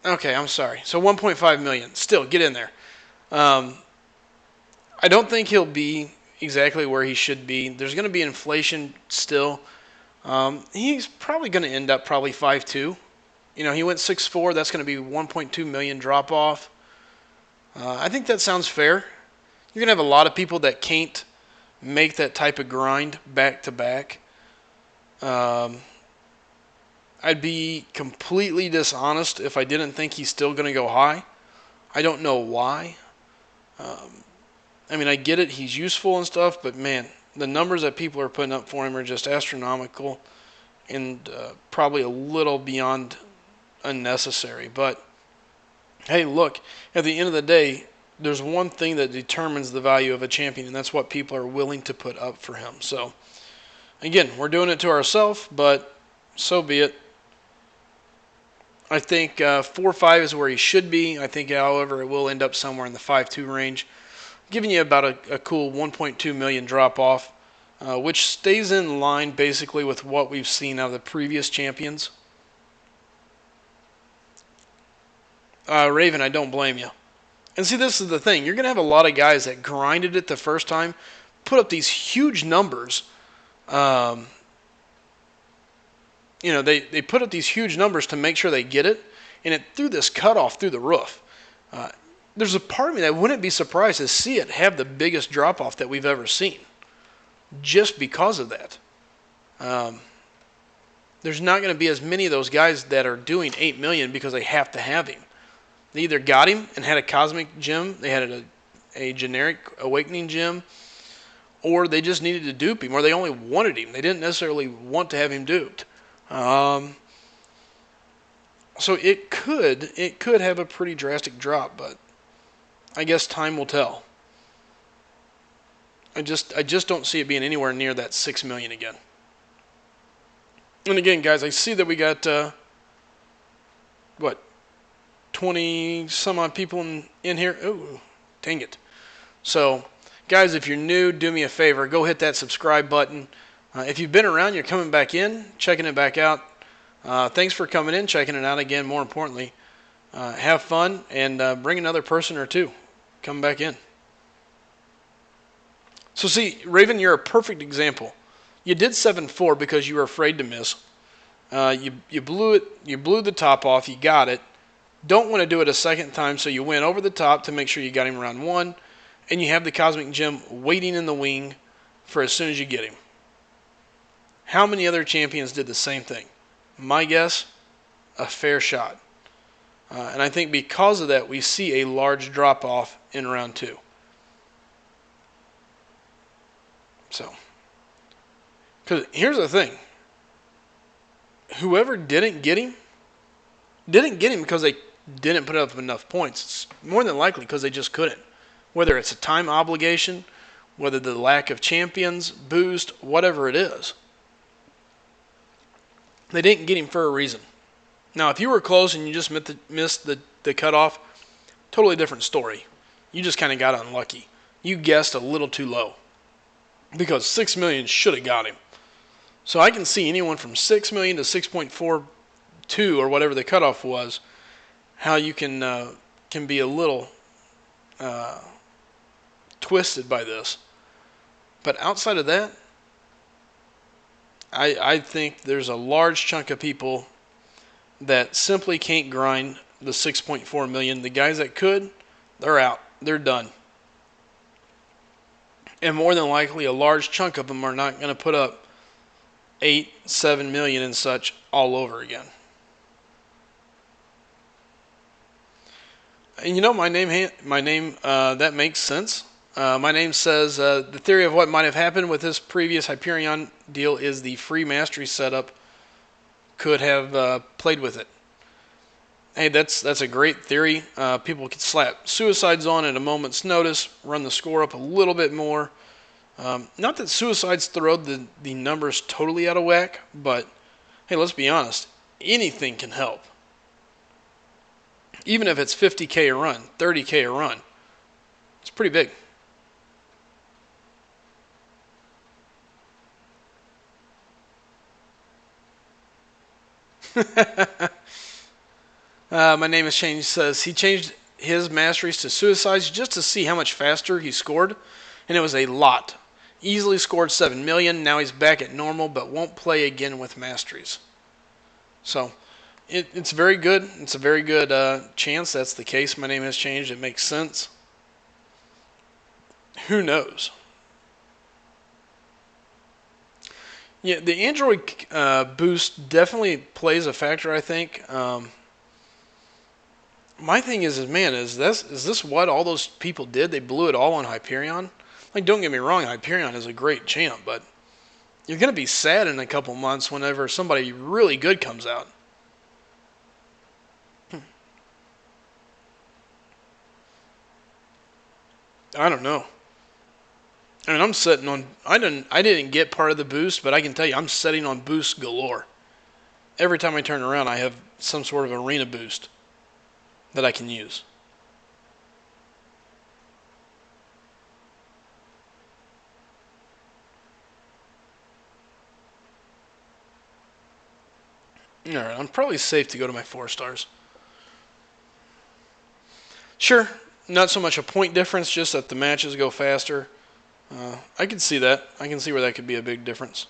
A: okay, I'm sorry. So 1.5 million. Still, get in there. I don't think he'll be exactly where he should be. There's going to be inflation still. He's probably going to end up probably 5.2. He went 6.4. That's going to be 1.2 million drop off. I think that sounds fair. You're going to have a lot of people that can't make that type of grind back to back. I'd be completely dishonest if I didn't think he's still going to go high. I don't know why. I get it. He's useful and stuff, but man, the numbers that people are putting up for him are just astronomical and probably a little beyond unnecessary. But hey, look, at the end of the day, there's one thing that determines the value of a champion, and that's what people are willing to put up for him. So, again, we're doing it to ourselves, but so be it. I think 4.5 is where he should be. I think, however, it will end up somewhere in the 5.2 range, giving you about a cool 1.2 million drop off, which stays in line basically with what we've seen out of the previous champions. Raven, I don't blame you. And see, this is the thing. You're going to have a lot of guys that grinded it the first time, put up these huge numbers. They put up these huge numbers to make sure they get it, and it threw this cutoff through the roof. There's a part of me that wouldn't be surprised to see it have the biggest drop-off that we've ever seen, just because of that. There's not going to be as many of those guys that are doing 8 million because they have to have him. They either got him and had a cosmic gem, they had a generic awakening gem, or they just needed to dupe him, or they only wanted him. They didn't necessarily want to have him duped. So it could have a pretty drastic drop, but I guess time will tell. I just don't see it being anywhere near that 6 million again. And again, guys, I see that we got 20 some odd people in here. Oh, dang it. So, guys, if you're new, do me a favor. Go hit that subscribe button. If you've been around, you're coming back in, checking it back out. Thanks for coming in, checking it out again. More importantly, have fun and bring another person or two. Come back in. So see, Raven, you're a perfect example. You did 7.4 because you were afraid to miss. You blew it. You blew the top off. You got it. Don't want to do it a second time, so you went over the top to make sure you got him round 1, and you have the cosmic gem waiting in the wing for as soon as you get him. How many other champions did the same thing? My guess, a fair shot. And I think because of that, we see a large drop-off in round 2. So, because here's the thing. Whoever didn't get him because they didn't put up enough points. It's more than likely because they just couldn't. Whether it's a time obligation, whether the lack of champions, boost, whatever it is. They didn't get him for a reason. Now, if you were close and you just missed the cutoff, totally different story. You just kind of got unlucky. You guessed a little too low. Because 6 million should have got him. So I can see anyone from 6 million to 6.42 or whatever the cutoff was, how you can be a little twisted by this. But outside of that, I think there's a large chunk of people that simply can't grind the 6.4 million. The guys that could, they're out. They're done. And more than likely, a large chunk of them are not going to put up 8, 7 million and such all over again. And you know, my name, that makes sense. My name says the theory of what might have happened with this previous Hyperion deal is the free mastery setup could have played with it. Hey, that's a great theory. People could slap suicides on at a moment's notice, run the score up a little bit more. Not that suicides throw the numbers totally out of whack, but hey, let's be honest. Anything can help. Even if it's 50K a run, 30K a run. It's pretty big. My name has changed. Says he changed his masteries to suicides just to see how much faster he scored, and it was a lot. Easily scored 7 million. Now he's back at normal, but won't play again with masteries. So it's very good. It's a very good chance that's the case. My name has changed. It makes sense. Who knows? Yeah, the Android boost definitely plays a factor, I think. My thing is man, is this what all those people did? They blew it all on Hyperion? Like, don't get me wrong, Hyperion is a great champ, but you're going to be sad in a couple months whenever somebody really good comes out. I don't know. I mean, I'm sitting on. I didn't get part of the boost, but I can tell you, I'm sitting on boost galore. Every time I turn around, I have some sort of arena boost that I can use. All right, I'm probably safe to go to my 4 stars. Sure, not so much a point difference, just that the matches go faster. I can see that. I can see where that could be a big difference.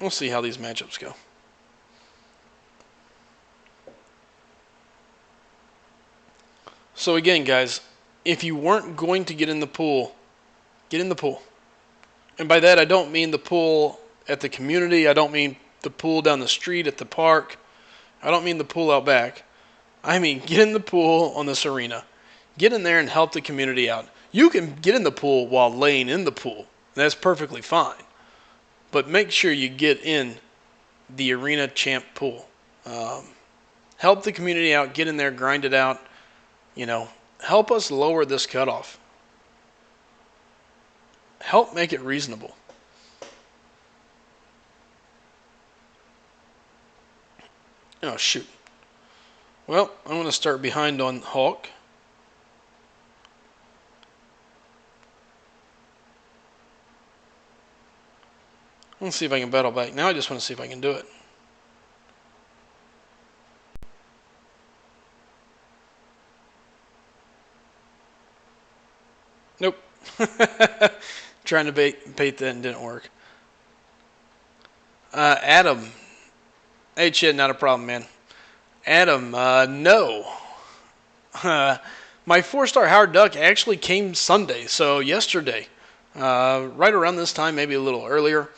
A: We'll see how these matchups go. So again, guys, if you weren't going to get in the pool, get in the pool. And by that, I don't mean the pool at the community. I don't mean the pool down the street at the park. I don't mean the pool out back. I mean, get in the pool on this arena. Get in there and help the community out. You can get in the pool while laying in the pool. That's perfectly fine. But make sure you get in the arena champ pool. Help the community out. Get in there, grind it out. You know, help us lower this cutoff. Help make it reasonable. Oh, shoot. Well, I'm going to start behind on Hulk. Let's see if I can battle back. Now I just want to see if I can do it. Nope. Trying to bait that and didn't work. Adam. Hey, Chid, not a problem, man. Adam, no. My 4-star Howard Duck actually came Sunday, so yesterday. Right around this time, maybe a little earlier.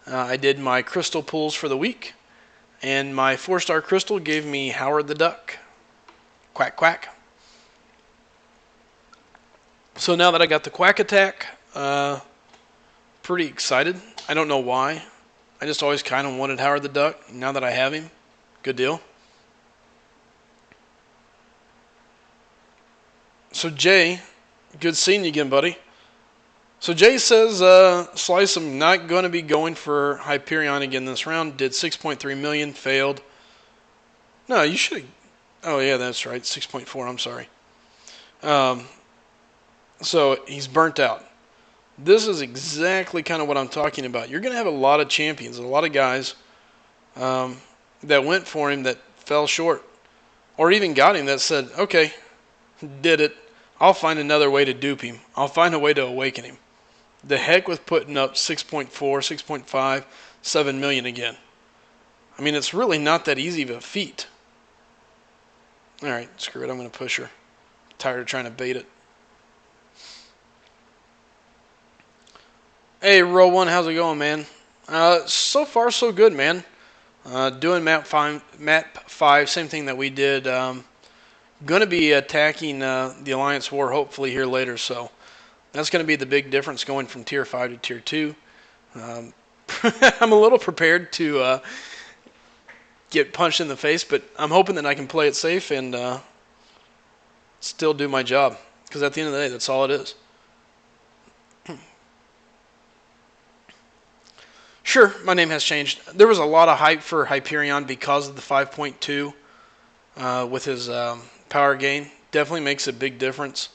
A: I did my crystal pulls for the week, and my 4-star crystal gave me Howard the Duck. Quack, quack. So now that I got the quack attack, pretty excited. I don't know why. I just always kind of wanted Howard the Duck. Now that I have him, good deal. So Jay, good seeing you again, buddy. So Jay says, Slice, I'm not going to be going for Hyperion again this round. Did 6.3 million, failed. No, you should have. Oh, yeah, that's right. 6.4, I'm sorry. So he's burnt out. This is exactly kind of what I'm talking about. You're going to have a lot of champions, a lot of guys that went for him that fell short. Or even got him that said, okay, did it. I'll find another way to dupe him. I'll find a way to awaken him. The heck with putting up 6.4, 6.5, 7 million again. I mean, it's really not that easy of a feat. Alright, screw it. I'm going to push her. Tired of trying to bait it. Hey, Row 1, how's it going, man? So far, so good, man. Doing map 5, same thing that we did. Going to be attacking the Alliance War hopefully here later, so that's going to be the big difference going from Tier 5 to Tier 2. I'm a little prepared to get punched in the face, but I'm hoping that I can play it safe and still do my job, because at the end of the day, that's all it is. Sure, my name has changed. There was a lot of hype for Hyperion because of the 5.2 with his power gain. Definitely makes a big difference.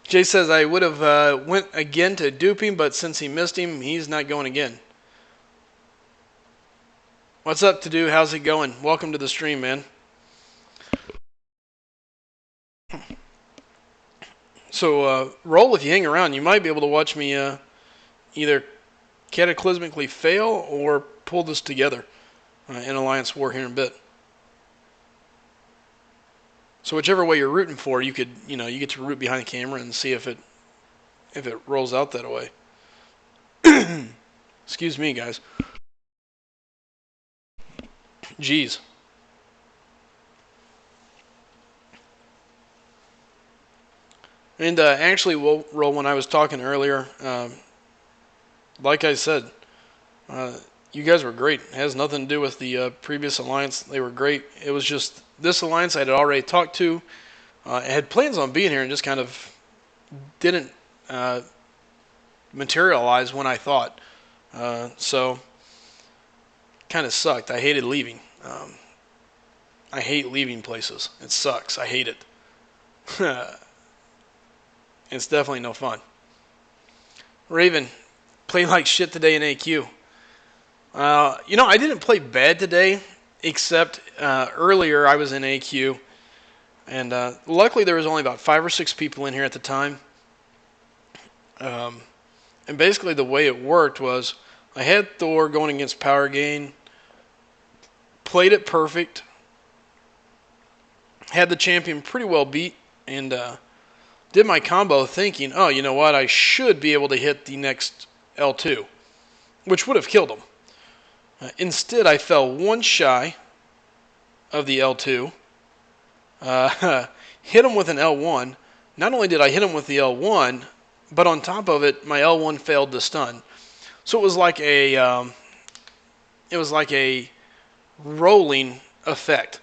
A: Jay says, I would have went again to dupe him, but since he missed him, he's not going again. What's up, to do? How's it going? Welcome to the stream, man. So, roll if you hang around. You might be able to watch me either cataclysmically fail or pull this together in Alliance War here in a bit. So whichever way you're rooting for, you could, you get to root behind the camera and see if it rolls out that way. Excuse me, guys. Jeez. And actually, Roll, when I was talking earlier, like I said, you guys were great. It has nothing to do with the previous alliance. They were great. It was just this alliance I had already talked to. I had plans on being here and just kind of didn't materialize when I thought. So, kind of sucked. I hated leaving. I hate leaving places. It sucks. I hate it. It's definitely no fun. Raven, played like shit today in AQ. I didn't play bad today, except earlier I was in AQ, and luckily there was only about 5 or 6 people in here at the time. And basically the way it worked was I had Thor going against Power Gain, played it perfect, had the champion pretty well beat, and did my combo thinking, oh, you know what, I should be able to hit the next L2, which would have killed him. Instead, I fell one shy of the L2, hit him with an L1. Not only did I hit him with the L1, but on top of it, my L1 failed to stun. So it was like a rolling effect.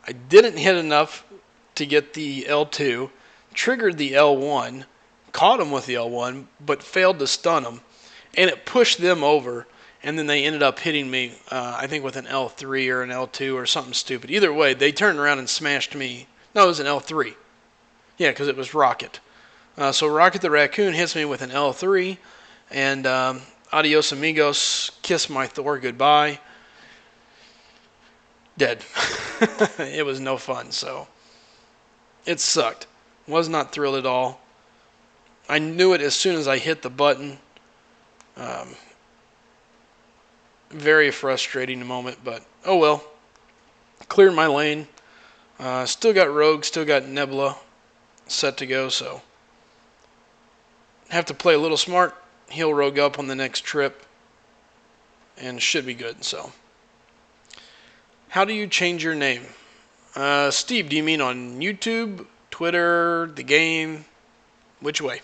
A: I didn't hit enough to get the L2, triggered the L1, caught him with the L1, but failed to stun him, and it pushed them over, and then they ended up hitting me, I think with an L3 or an L2 or something stupid. Either way, they turned around and smashed me. No, it was an L3. Yeah, because it was Rocket. So Rocket the Raccoon hits me with an L3, and adios amigos, kiss my Thor goodbye. Dead. It was no fun, so it sucked. Was not thrilled at all. I knew it as soon as I hit the button. Very frustrating moment, but oh well. Cleared my lane. Still got Rogue, still got Nebula set to go, so have to play a little smart, heal Rogue up on the next trip, and should be good. So, how do you change your name? Steve, do you mean on YouTube, Twitter, the game? Which way?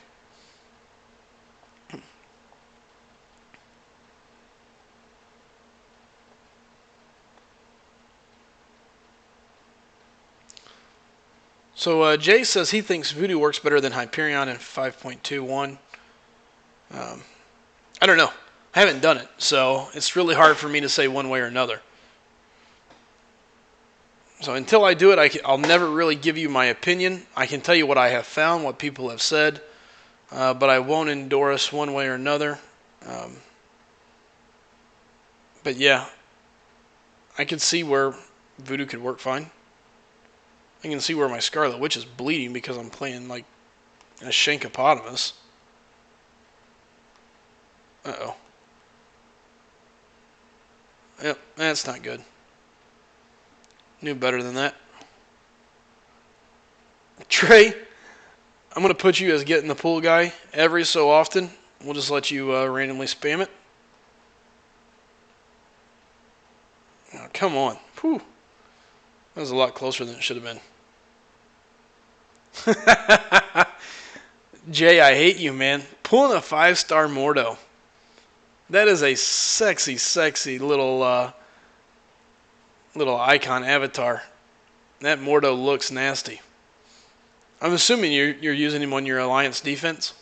A: So Jay says he thinks Voodoo works better than Hyperion in 5.21. I don't know. I haven't done it, so it's really hard for me to say one way or another. So until I do it, I'll never really give you my opinion. I can tell you what I have found, what people have said, but I won't endorse one way or another. But yeah, I can see where Voodoo could work fine. I can see where my Scarlet Witch is bleeding because I'm playing like a Shankopotamus. Uh-oh. Yep, that's not good. Knew better than that. Trey, I'm going to put you as getting the pool guy every so often. We'll just let you randomly spam it. Oh, come on. Whew. That was a lot closer than it should have been. Jay, I hate you, man. Pulling a 5-star Mordo. That is a sexy, sexy little icon avatar. That Mordo looks nasty. I'm assuming you're using him on your Alliance defense?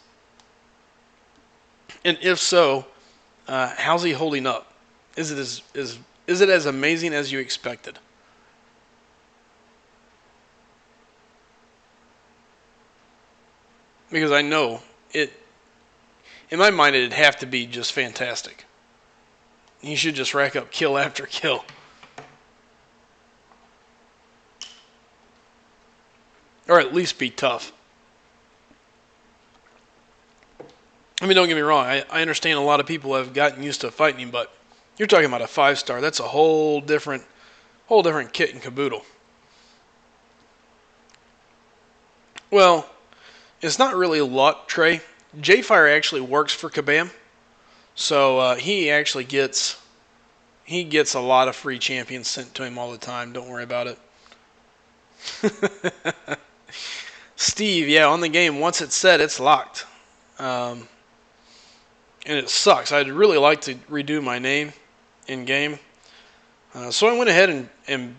A: And if so, how's he holding up? Is it as amazing as you expected? Because I know it. In my mind, it'd have to be just fantastic. He should just rack up kill after kill. Or at least be tough. I mean, don't get me wrong. I understand a lot of people have gotten used to fighting him, but you're talking about a 5-star. That's a whole different kit and caboodle. Well, it's not really luck, Trey. J-Fire actually works for Kabam, so he actually gets a lot of free champions sent to him all the time. Don't worry about it. Steve, yeah, on the game, once it's set, it's locked. And it sucks. I'd really like to redo my name in-game. So I went ahead and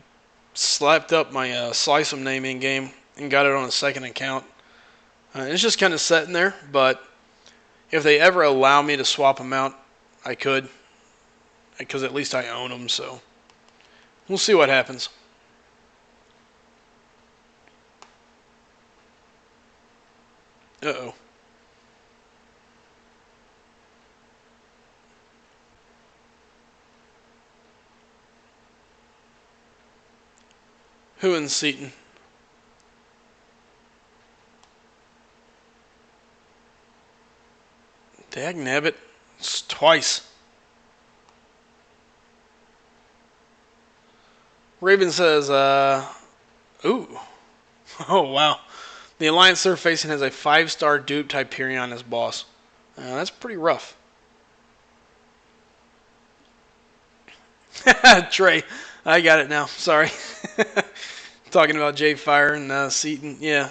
A: slapped up my Slice 'em name in-game and got it on a second account. It's just kind of sitting there, but if they ever allow me to swap them out, I could. Because at least I own them, so we'll see what happens. Uh-oh. Who in Seaton? Dagnabbit. It's twice. Raven says, ooh. Oh, wow. The alliance they're facing has a 5-star dupe Hyperion as boss. That's pretty rough. Trey, I got it now. Sorry. Talking about J-Fire and Seaton. Yeah.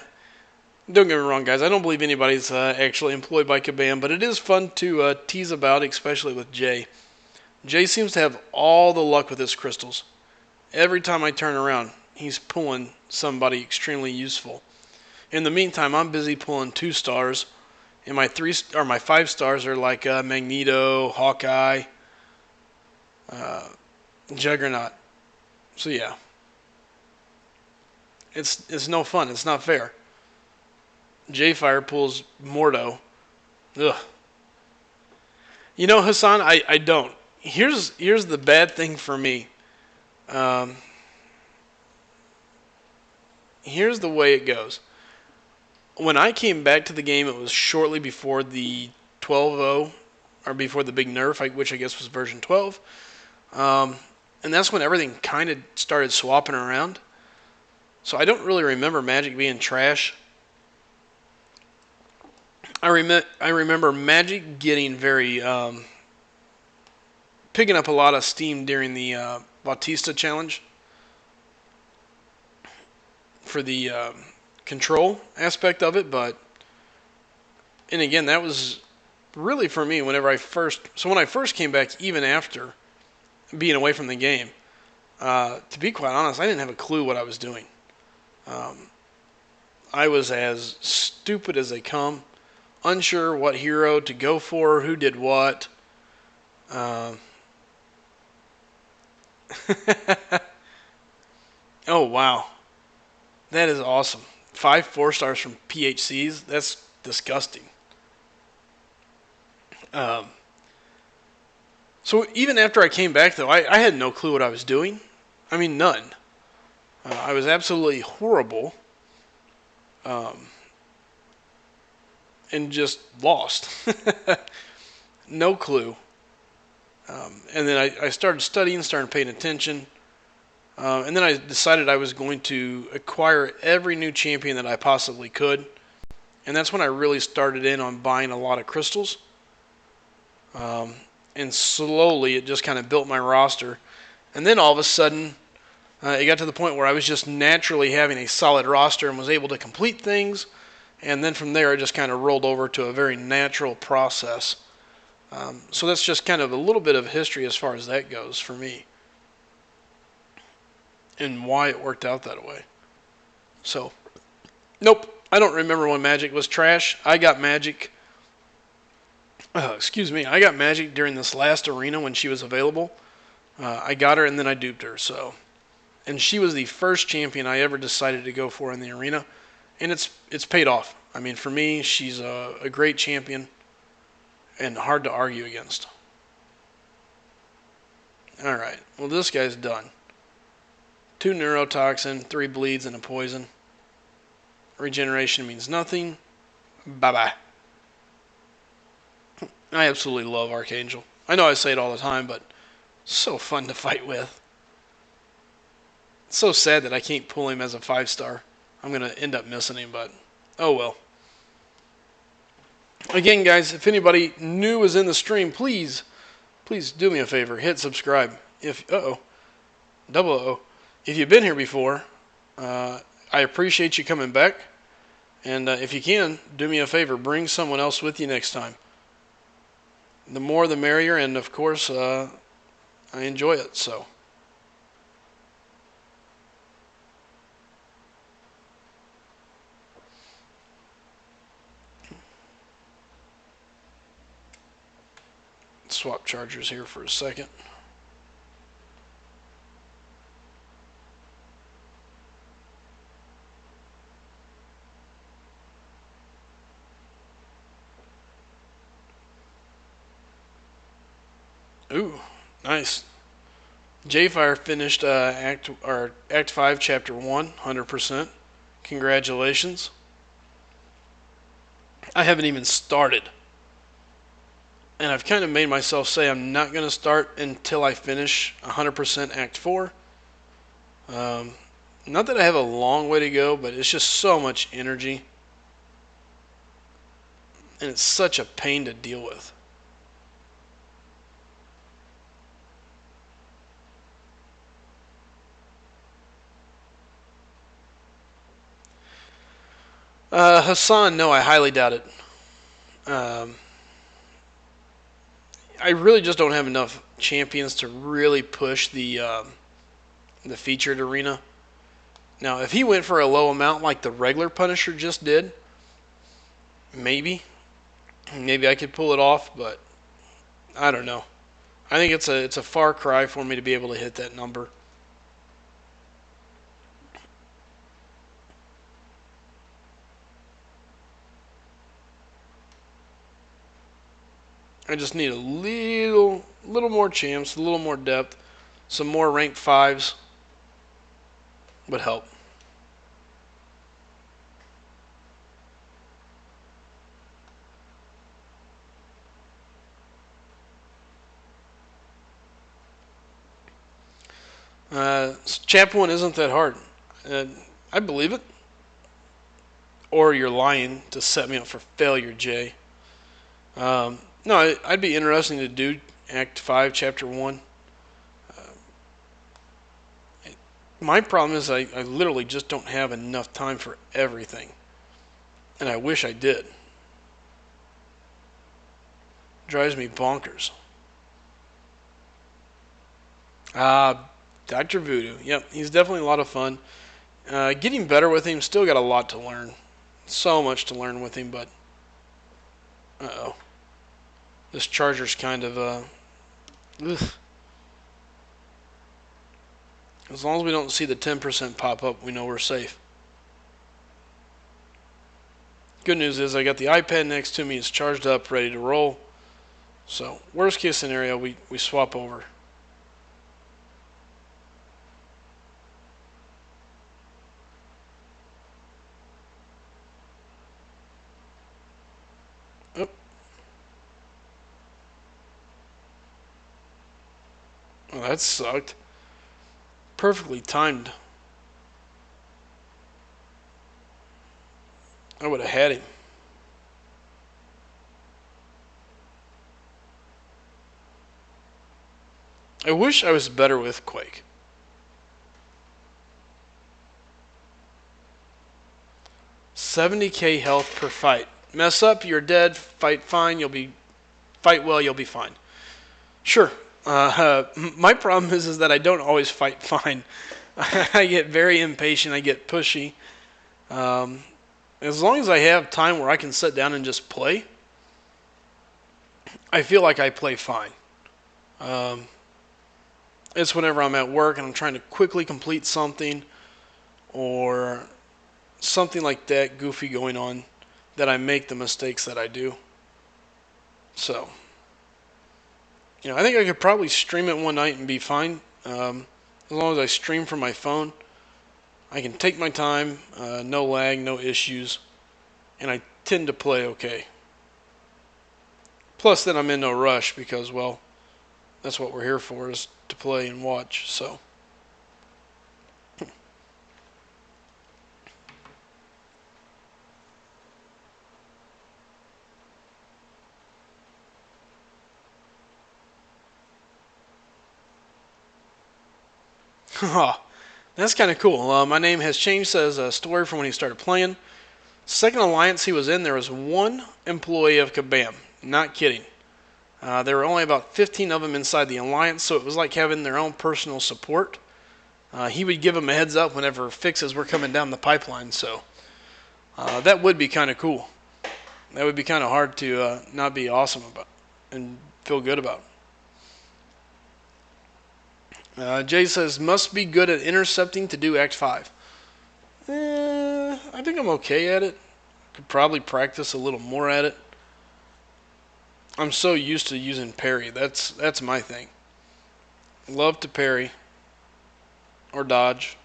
A: Don't get me wrong, guys. I don't believe anybody's actually employed by Kabam, but it is fun to tease about, especially with Jay. Jay seems to have all the luck with his crystals. Every time I turn around, he's pulling somebody extremely useful. In the meantime, I'm busy pulling 2-stars, and my 5 stars are like Magneto, Hawkeye, Juggernaut. So yeah, it's no fun. It's not fair. J-Fire pulls Mordo. Ugh. You know, Hassan, I don't. Here's the bad thing for me. Here's the way it goes. When I came back to the game, it was shortly before the 12.0, or before the big nerf, which I guess was version 12. And that's when everything kind of started swapping around. So I don't really remember Magic being trash. I remember Magic getting very picking up a lot of steam during the Bautista challenge for the control aspect of it, and again, that was really for me when I first came back, even after being away from the game, to be quite honest, I didn't have a clue what I was doing. I was as stupid as they come, unsure what hero to go for, who did what. Oh, wow. That is awesome. 5 4-stars from PHCs? That's disgusting. So even after I came back, though, I had no clue what I was doing. I mean, none. I was absolutely horrible. And just lost. No clue. And then I started studying, started paying attention. And then I decided I was going to acquire every new champion that I possibly could. And that's when I really started in on buying a lot of crystals. Um, and slowly it just kind of built my roster. And then all of a sudden, it got to the point where I was just naturally having a solid roster and was able to complete things. And then from there, it just kind of rolled over to a very natural process. So that's just kind of a little bit of history as far as that goes for me and why it worked out that way. So, nope, I don't remember when Magic was trash. I got Magic. Excuse me. I got Magic during this last arena when she was available. I got her and then I duped her. So, and she was the first champion I ever decided to go for in the arena, and it's paid off. I mean, for me, she's a great champion and hard to argue against. All right. Well, this guy's done. 2 neurotoxin, 3 bleeds, and a poison. Regeneration means nothing. Bye-bye. I absolutely love Archangel. I know I say it all the time, but so fun to fight with. It's so sad that I can't pull him as a 5-star. I'm going to end up missing him, but oh well. Again, guys, if anybody new is in the stream, please do me a favor. Hit subscribe. If double O. If you've been here before, I appreciate you coming back. And if you can, do me a favor. Bring someone else with you next time. The more the merrier, and of course, I enjoy it. So. Swap chargers here for a second. Ooh, nice. J-Fire finished Act 5, Chapter 1, 100%. Congratulations. I haven't even started. And I've kind of made myself say I'm not going to start until I finish 100% Act 4. Not that I have a long way to go, but it's just so much energy. And it's such a pain to deal with. Hassan, no, I highly doubt it. I really just don't have enough champions to really push the featured arena. Now, if he went for a low amount like the regular Punisher just did, maybe I could pull it off, but I don't know. I think it's a far cry for me to be able to hit that number. I just need a little more champs, a little more depth, some more rank 5s would help. Chapter 1 isn't that hard. I believe it. Or you're lying to set me up for failure, Jay. No, I'd be interested to do Act 5, Chapter 1. My problem is I literally just don't have enough time for everything. And I wish I did. Drives me bonkers. Dr. Voodoo. Yep, he's definitely a lot of fun. Getting better with him, still got a lot to learn. So much to learn with him, but... Uh-oh. This charger's kind of, ugh. As long as we don't see the 10% pop up, we know we're safe. Good news is I got the iPad next to me. It's charged up, ready to roll. So, worst case scenario, we swap over. Oh. Well, that sucked. Perfectly timed. I would have had him. I wish I was better with Quake. $70K health per fight. Mess up, you're dead. Fight fine, fight well, you'll be fine. Sure. My problem is that I don't always fight fine. I get very impatient. I get pushy. Um, as long as I have time where I can sit down and just play, I feel like I play fine. Um, it's whenever I'm at work and I'm trying to quickly complete something or something like that goofy going on that I make the mistakes that I do. So, I think I could probably stream it one night and be fine. As long as I stream from my phone, I can take my time, no lag, no issues, and I tend to play okay. Plus, then I'm in no rush because, well, that's what we're here for, is to play and watch. So, that's kind of cool. My name has changed, says a story from when he started playing. Second alliance he was in, there was one employee of Kabam. Not kidding. There were only about 15 of them inside the alliance, so it was like having their own personal support. He would give them a heads up whenever fixes were coming down the pipeline, so that would be kind of cool. That would be kind of hard to not be awesome about and feel good about. Jay says, must be good at intercepting to do Act 5. I think I'm okay at it. Could probably practice a little more at it. I'm so used to using parry. That's my thing. Love to parry or dodge.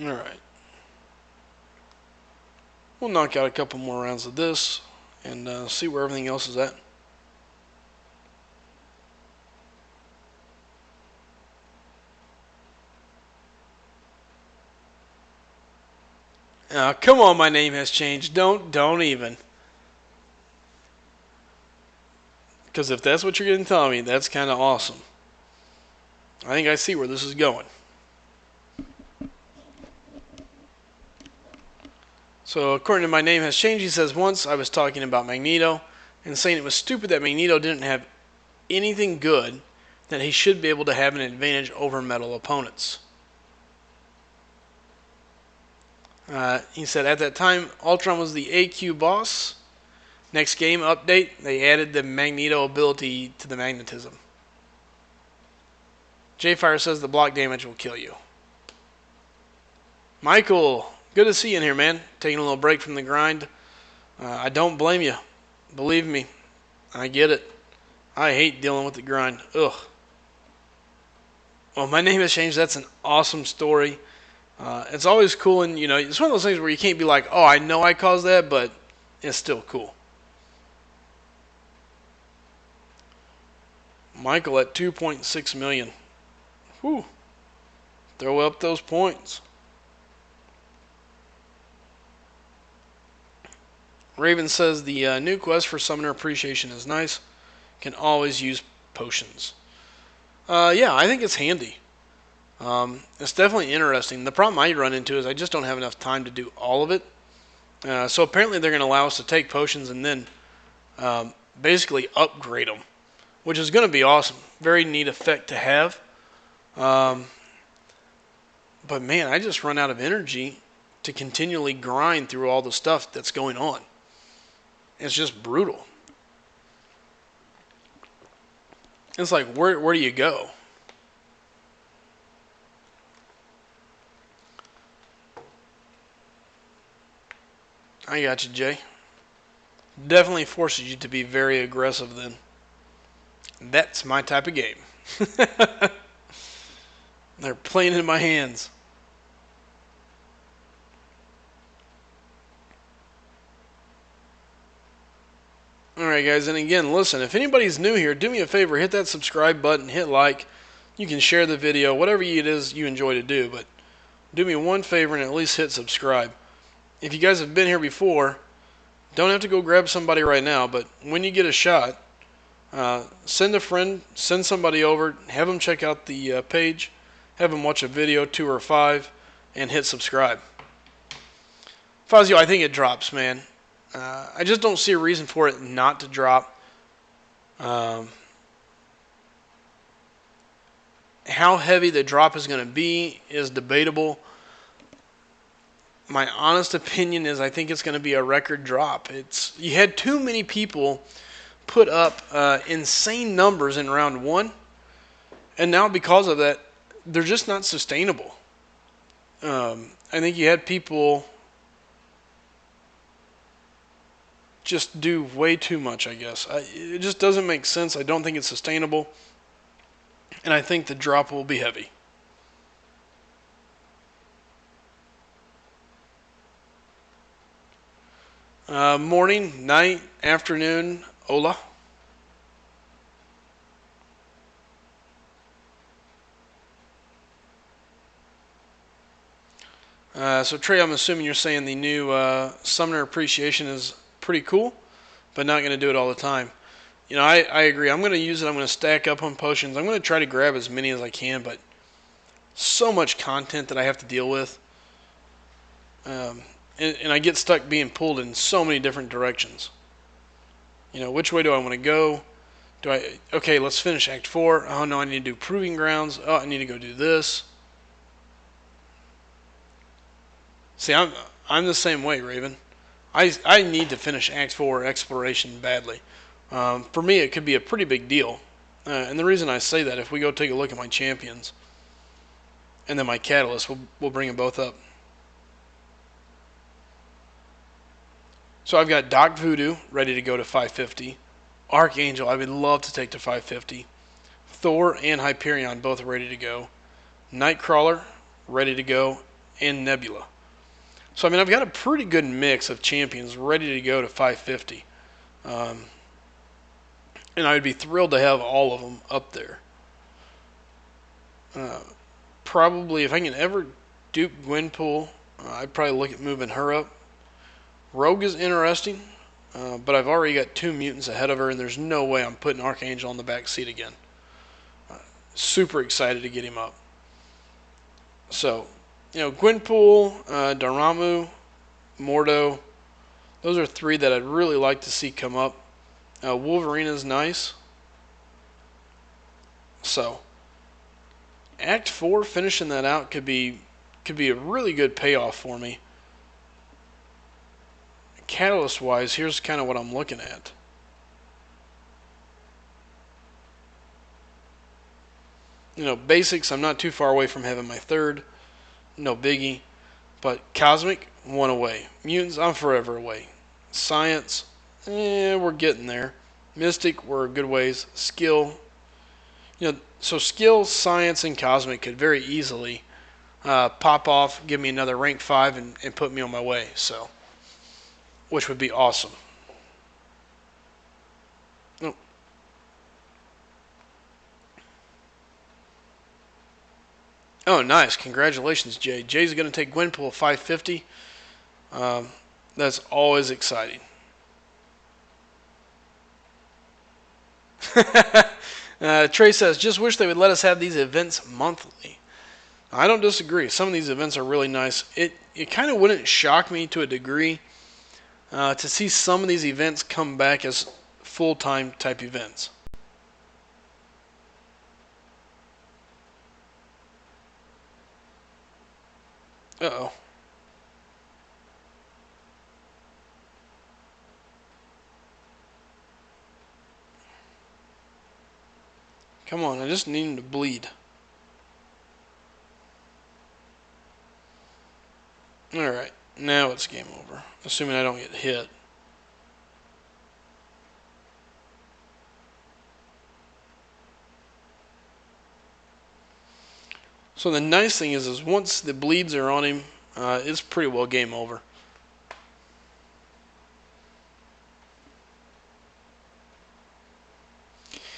A: Alright. We'll knock out a couple more rounds of this and see where everything else is at. Come on, my name has changed. Don't even. Because if that's what you're going to tell me, that's kind of awesome. I think I see where this is going. So according to my name has changed, he says, once I was talking about Magneto and saying it was stupid that Magneto didn't have anything good, that he should be able to have an advantage over metal opponents. He said, at that time, Ultron was the AQ boss. Next game update, they added the Magneto ability to the magnetism. J-Fire says the block damage will kill you. Michael, good to see you in here, man. Taking a little break from the grind. I don't blame you. Believe me, I get it. I hate dealing with the grind. Ugh. Well, my name has changed. That's an awesome story. It's always cool, and it's one of those things where you can't be like, oh, I know I caused that, but it's still cool. Michael at 2.6 million. Whew. Throw up those points. Raven says the new quest for Summoner Appreciation is nice. Can always use potions. Yeah, I think it's handy. It's definitely interesting. The problem I run into is I just don't have enough time to do all of it. So apparently they're going to allow us to take potions and then basically upgrade them, which is going to be awesome. Very neat effect to have. But man, I just run out of energy to continually grind through all the stuff that's going on. It's just brutal. It's like, where do you go? I got you, Jay. Definitely forces you to be very aggressive then. That's my type of game. They're playing in my hands. Alright, Alright guys, and again, listen, if anybody's new here, do me a favor, hit that subscribe button, hit like. You can share the video, whatever it is you enjoy to do, but do me one favor and at least hit subscribe. If you guys have been here before, don't have to go grab somebody right now, but when you get a shot, send a friend, send somebody over, have them check out the page, have them watch a video, 2 or 5, and hit subscribe. Fazio, I think it drops, man. I just don't see a reason for it not to drop. How heavy the drop is going to be is debatable. My honest opinion is I think it's going to be a record drop. You had too many people put up insane numbers in round 1, and now because of that, they're just not sustainable. I think you had people just do way too much, I guess. It just doesn't make sense. I don't think it's sustainable, and I think the drop will be heavy. Morning, night, afternoon, hola. So Trey, I'm assuming you're saying the new Summoner Appreciation is pretty cool, but not going to do it all the time. You know, I agree. I'm going to use it. I'm going to stack up on potions. I'm going to try to grab as many as I can, but so much content that I have to deal with. And I get stuck being pulled in so many different directions. You know, which way do I want to go? Okay, let's finish Act 4. Oh, no, I need to do Proving Grounds. Oh, I need to go do this. See, I'm the same way, Raven. I need to finish Act 4 Exploration badly. For me, it could be a pretty big deal. And the reason I say that, if we go take a look at my champions, and then my catalyst, we'll bring them both up. So I've got Doc Voodoo ready to go to 550. Archangel, I would love to take to 550. Thor and Hyperion both ready to go. Nightcrawler ready to go. And Nebula. So, I mean, I've got a pretty good mix of champions ready to go to 550. And I would be thrilled to have all of them up there. Probably, if I can ever dupe Gwenpool, I'd probably look at moving her up. Rogue is interesting, but I've already got 2 mutants ahead of her, and there's no way I'm putting Archangel on the back seat again. Super excited to get him up. So, you know, Gwenpool, Dormammu, Mordo, those are 3 that I'd really like to see come up. Wolverine is nice. So, Act 4, finishing that out could be a really good payoff for me. Catalyst-wise, here's kind of what I'm looking at. You know, basics, I'm not too far away from having my 3rd. No biggie. But Cosmic, 1 away. Mutants, I'm forever away. Science, we're getting there. Mystic, we're a good ways. Skill, you know, so Skill, Science, and Cosmic could very easily pop off, give me another rank 5, and put me on my way. So, which would be awesome. Oh. Oh, nice. Congratulations, Jay. Jay's going to take Gwenpool 550. That's always exciting. Trey says, just wish they would let us have these events monthly. I don't disagree. Some of these events are really nice. It kind of wouldn't shock me to a degree to see some of these events come back as full-time type events. Uh-oh. Come on, I just need him to bleed. Alright, now it's game over. Assuming I don't get hit. So the nice thing is once the bleeds are on him, it's pretty well game over.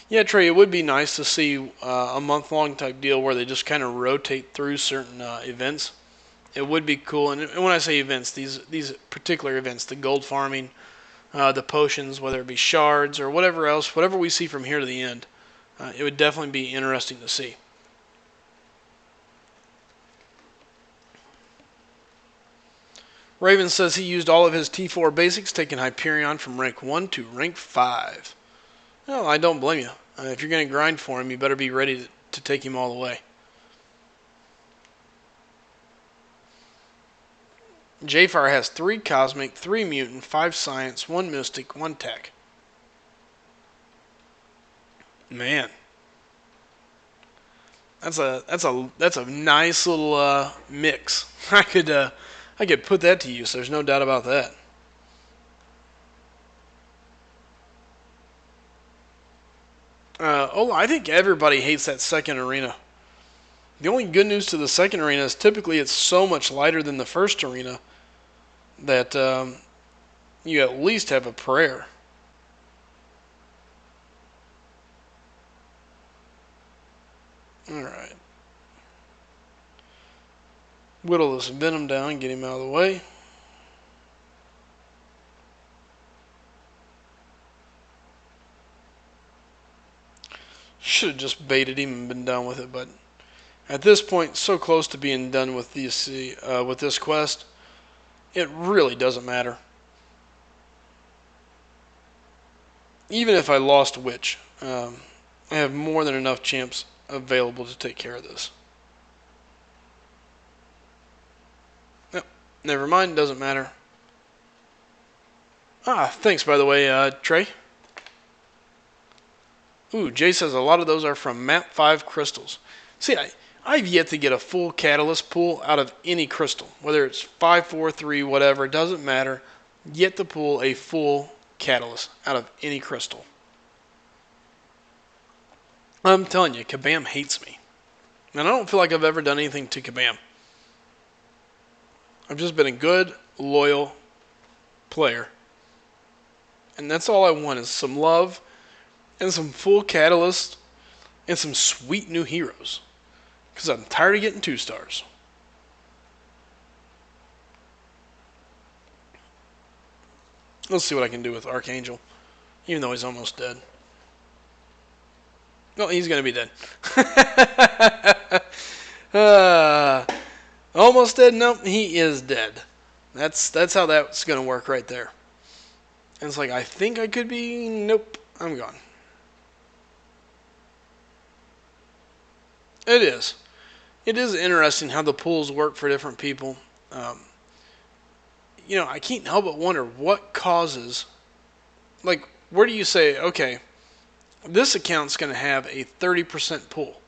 A: Yeah, Trey, it would be nice to see a month-long type deal where they just kind of rotate through certain events. It would be cool, and when I say events, these particular events, the gold farming, the potions, whether it be shards or whatever else, whatever we see from here to the end, it would definitely be interesting to see. Raven says he used all of his T4 basics, taking Hyperion from rank 1 to rank 5. Well, I don't blame you. If you're going to grind for him, you better be ready to take him all the way. Jafar has 3 Cosmic, 3 Mutant, 5 Science, 1 Mystic, 1 Tech. Man, that's a nice little mix. I could put that to use. There's no doubt about that. I think everybody hates that second arena. The only good news to the second arena is typically it's so much lighter than the first arena that you at least have a prayer. Alright. Whittle this Venom down, get him out of the way. Should have just baited him and been done with it, but at this point, so close to being done with this quest, it really doesn't matter. Even if I lost Witch, I have more than enough champs available to take care of this. Yep, never mind, doesn't matter. Thanks by the way, Trey. Ooh, Jay says a lot of those are from Map 5 crystals. See, I've yet to get a full catalyst pull out of any crystal. Whether it's 5, 4, 3, whatever, it doesn't matter. Yet to pull a full catalyst out of any crystal. I'm telling you, Kabam hates me. And I don't feel like I've ever done anything to Kabam. I've just been a good, loyal player. And that's all I want is some love and some full catalyst and some sweet new heroes. Because I'm tired of getting 2 stars. Let's see what I can do with Archangel. Even though he's almost dead. Well, he's going to be dead. Almost dead? Nope, he is dead. That's how that's going to work right there. And it's like, I think I could be... Nope, I'm gone. It is. It is interesting how the pools work for different people. I can't help but wonder what causes... Like, where do you say, okay, this account's going to have a 30% pull?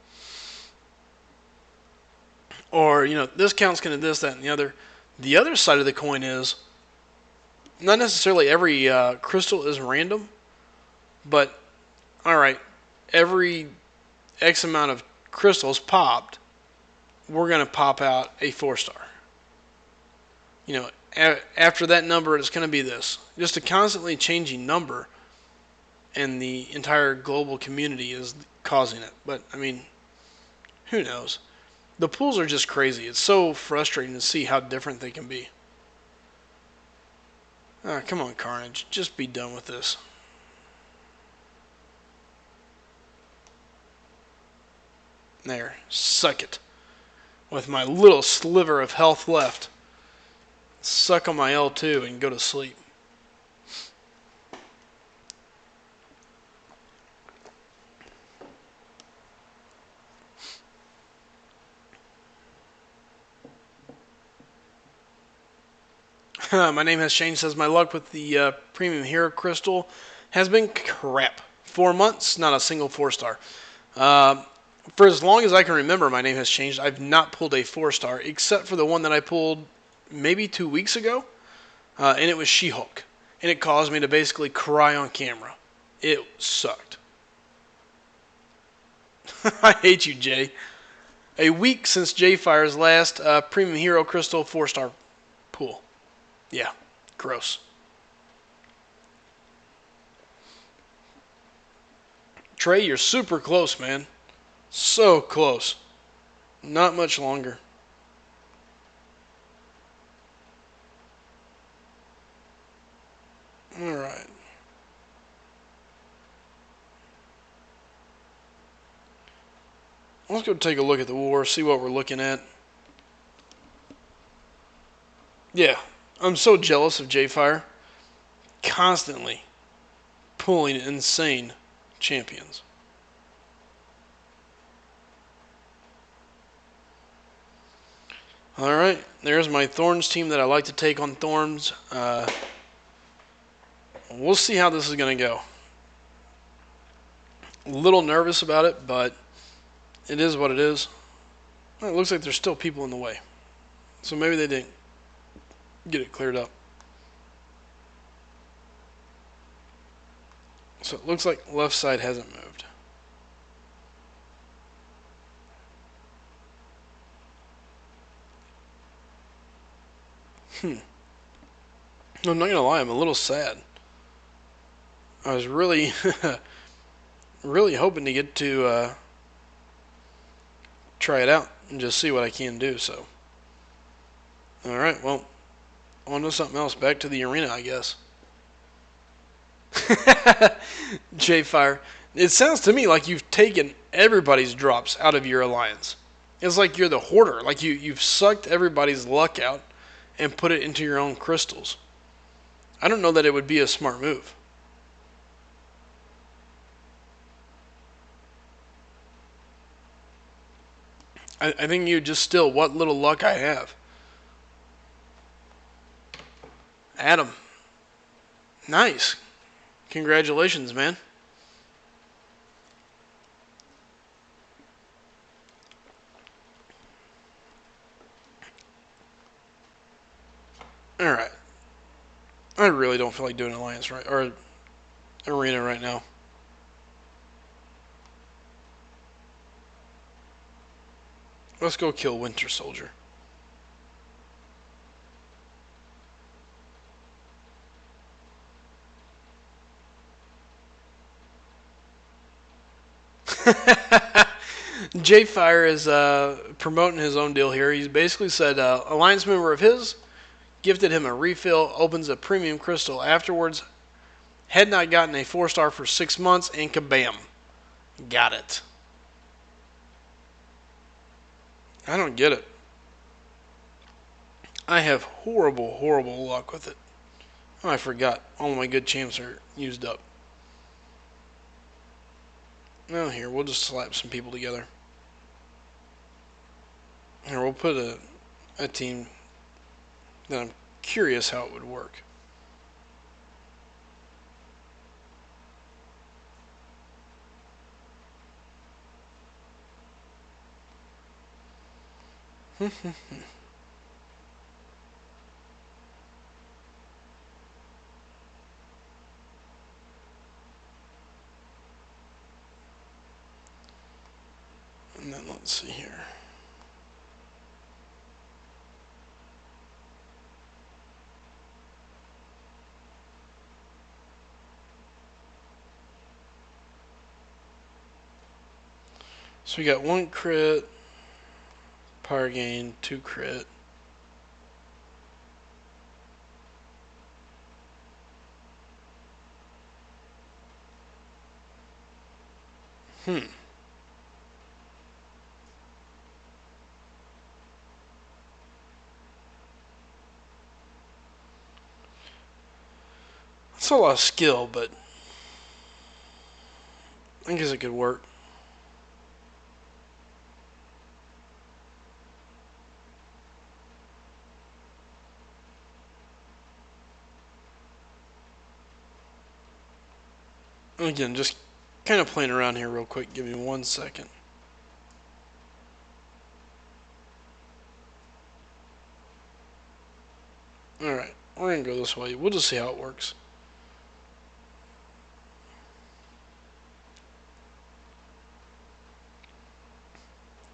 A: Or, this account's going to this, that, and the other. The other side of the coin is, not necessarily every crystal is random, but, alright, every X amount of crystals popped, we're going to pop out a 4-star. After that number, it's going to be this. Just a constantly changing number, and the entire global community is causing it. But, who knows? The pools are just crazy. It's so frustrating to see how different they can be. Come on, Carnage. Just be done with this. There. Suck it. With my little sliver of health left. Suck on my L2 and go to sleep. My name has changed, says my luck with the premium hero crystal has been crap. 4 months, not a single 4-star. For as long as I can remember, my name has changed. I've not pulled a 4-star, except for the one that I pulled maybe 2 weeks ago, and it was She-Hulk. And it caused me to basically cry on camera. It sucked. I hate you, Jay. A week since J-Fire's last premium hero crystal 4-star pull. Yeah, gross. Trey, you're super close, man. So close. Not much longer. Alright. Let's go take a look at the war, see what we're looking at. Yeah, I'm so jealous of J-Fire. Constantly pulling insane champions. Alright, there's my Thorns team that I like to take on Thorns. We'll see how this is going to go. A little nervous about it, but it is what it is. It looks like there's still people in the way. So maybe they didn't get it cleared up. So it looks like left side hasn't moved. I'm not going to lie, I'm a little sad. I was really, really hoping to get to try it out and just see what I can do, so. Alright, well, on to something else. Back to the arena, I guess. J-Fire. It sounds to me like you've taken everybody's drops out of your alliance. It's like you're the hoarder. Like you've sucked everybody's luck out and put it into your own crystals. I don't know that it would be a smart move. I think you just steal what little luck I have. Adam. Nice. Congratulations, man. Alright. I really don't feel like doing alliance right or arena right now. Let's go kill Winter Soldier. J-Fire is promoting his own deal here. He's basically said alliance member of his gifted him a refill, opens a premium crystal afterwards, had not gotten a 4-star for 6 months, and kabam. Got it. I don't get it. I have horrible, horrible luck with it. Oh, I forgot. All of my good champs are used up. Well, here, we'll just slap some people together. Here, we'll put a team that I'm curious how it would work. And then let's see here. So we got 1 crit, power gain, 2 crit. It's a lot of skill, but I guess it could work. And again, just kind of playing around here real quick. Give me 1 second. Alright, we're going to go this way. We'll just see how it works.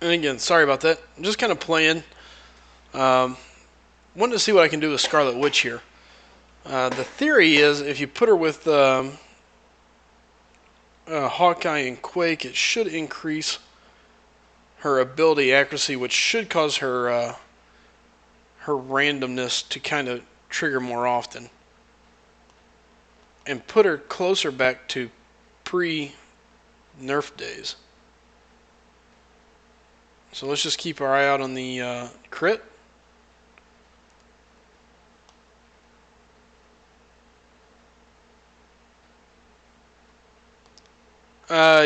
A: And again, sorry about that. I'm just kind of playing. Wanted to see what I can do with Scarlet Witch here. The theory is if you put her with Hawkeye and Quake, it should increase her ability accuracy, which should cause her randomness to kind of trigger more often, and put her closer back to pre-nerf days. So let's just keep our eye out on the crit.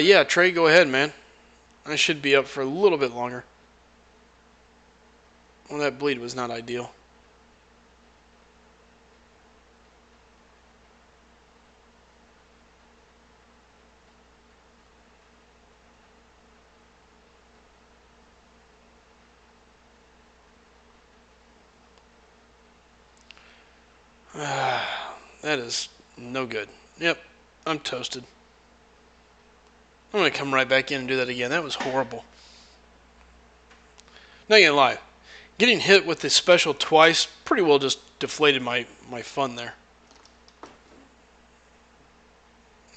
A: Yeah, Trey, go ahead, man. I should be up for a little bit longer. Well, that bleed was not ideal. That is no good. Yep, I'm toasted. I'm going to come right back in and do that again. That was horrible. Not gonna lie. Getting hit with the special twice pretty well just deflated my fun there.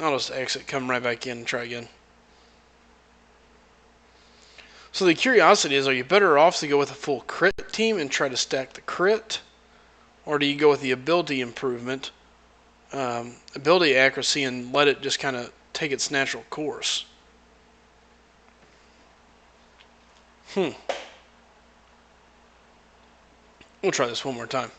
A: I'll just exit, come right back in, and try again. So the curiosity is, are you better off to go with a full crit team and try to stack the crit? Or do you go with the ability improvement, ability accuracy, and let it just kind of take its natural course? We'll try this one more time.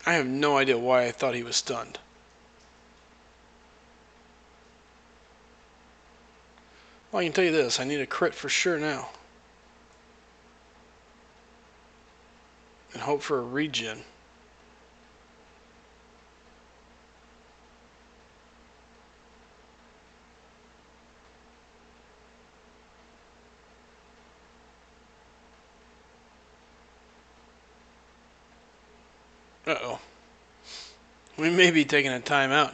A: I have no idea why I thought he was stunned. Well, I can tell you this. I need a crit for sure now. And hope for a regen. Uh-oh. We may be taking a timeout.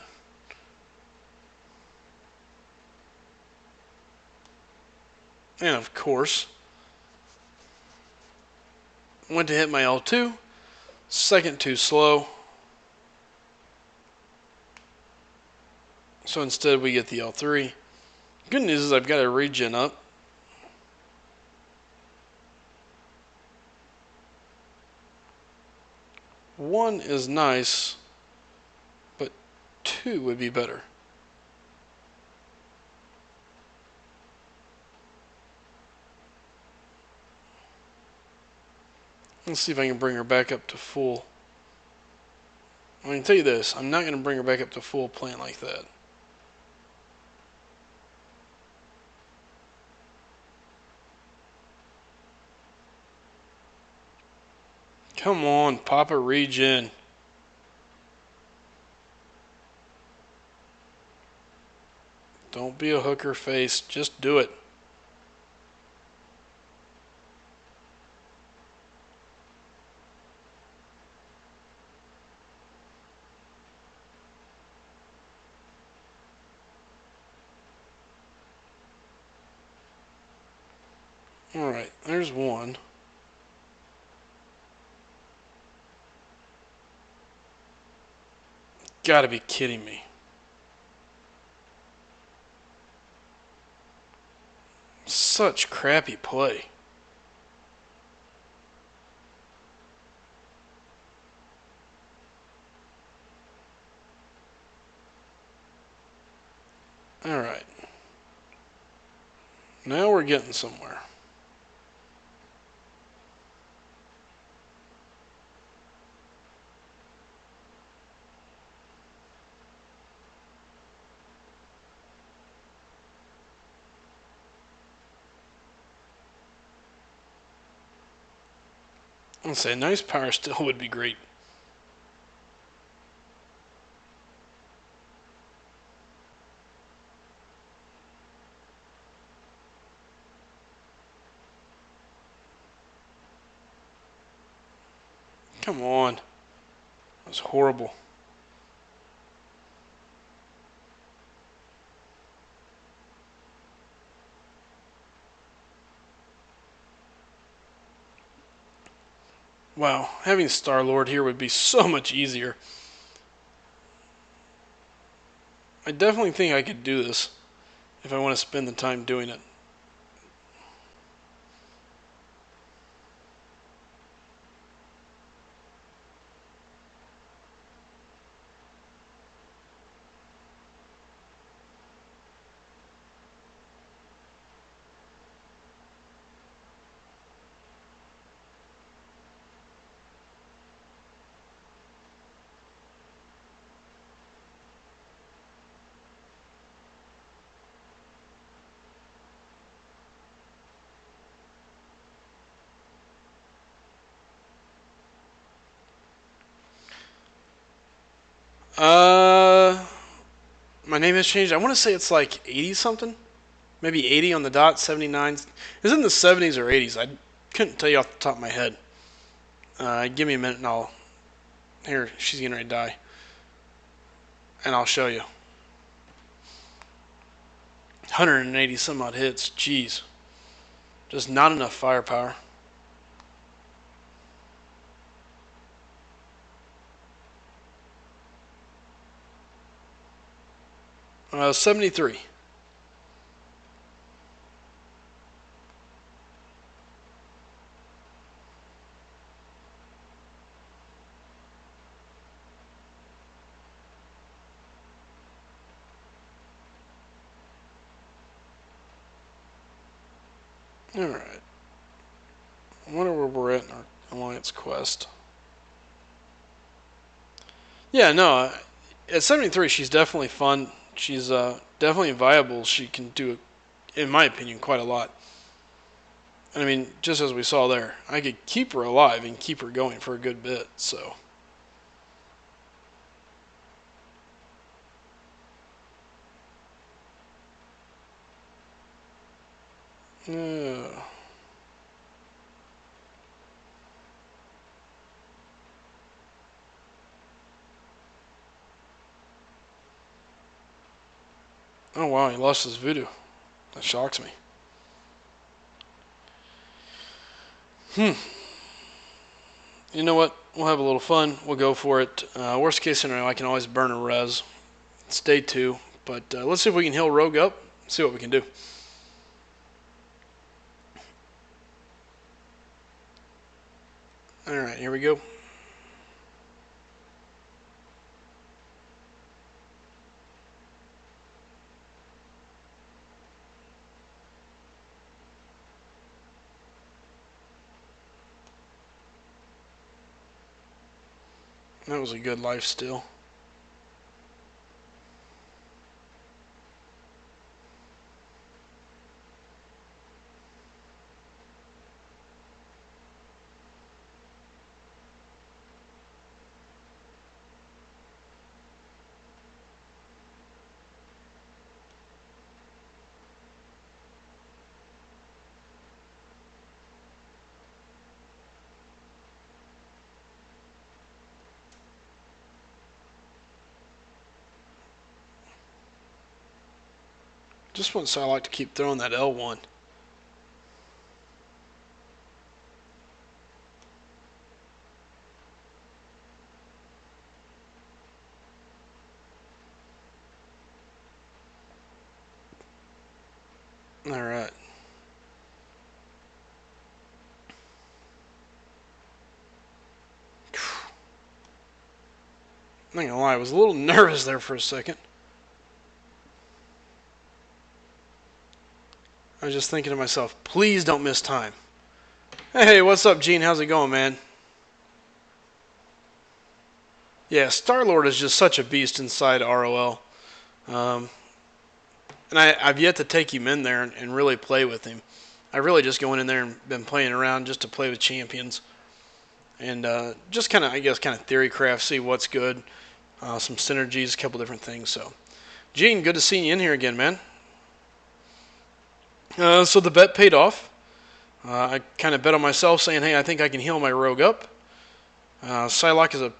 A: And of course, went to hit my L2. Second too slow. So instead we get the L3. Good news is I've got a regen up. One is nice, but two would be better. Let's see if I can bring her back up to full. I can tell you this, I'm not going to bring her back up to full playing like that. Come on, pop a regen. Don't be a hooker face, just do it. Alright, there's one. Gotta be kidding me. Such crappy play. Alright. Now we're getting somewhere. I'll say nice power still would be great. Come on. That was horrible. Wow, having Star-Lord here would be so much easier. I definitely think I could do this if I want to spend the time doing it. Uh, my name has changed. I want to say it's like 80 something. Maybe 80 on the dot, 79. Is it in the 70s or 80s? I couldn't tell you off the top of my head. Give me a minute and I'll. Here, she's getting ready to die. And I'll show you. 180 some odd hits. Jeez. Just not enough firepower. 73. Alright. I wonder where we're at in our Alliance quest. Yeah, no. At 73, she's definitely fun. She's definitely viable. She can do, in my opinion, quite a lot. And I mean, just as we saw there, I could keep her alive and keep her going for a good bit, so. Uh, oh wow, he lost his voodoo. That shocks me. You know what? We'll have a little fun. We'll go for it. Worst case scenario, I can always burn a res. It's day 2. But let's see if we can heal Rogue up. See what we can do. Alright, here we go. That was a good life steal. Just once I like to keep throwing that L1. Alright. I'm not gonna lie, I was a little nervous there for a second. I was just thinking to myself, please don't miss time. Hey, what's up, Gene? How's it going, man? Yeah, Star-Lord is just such a beast inside ROL. And I've yet to take him in there and really play with him. I really just going in there and been playing around just to play with champions. And just kind of, I guess, kind of theory craft, see what's good. Some synergies, a couple different things. So, Gene, good to see you in here again, man. So the bet paid off. I kind of bet on myself saying, hey, I think I can heal my rogue up. Psylocke is a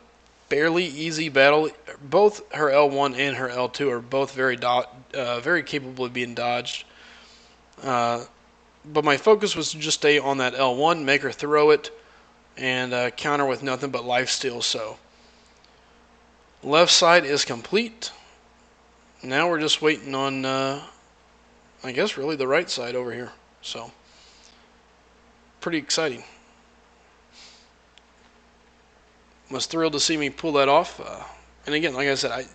A: fairly easy battle. Both her L1 and her L2 are both very capable of being dodged. But my focus was to just stay on that L1, make her throw it, and counter with nothing but lifesteal. So left side is complete. Now we're just waiting on, I guess, really the right side over here. So pretty exciting. Was thrilled to see me pull that off. And again, like I said,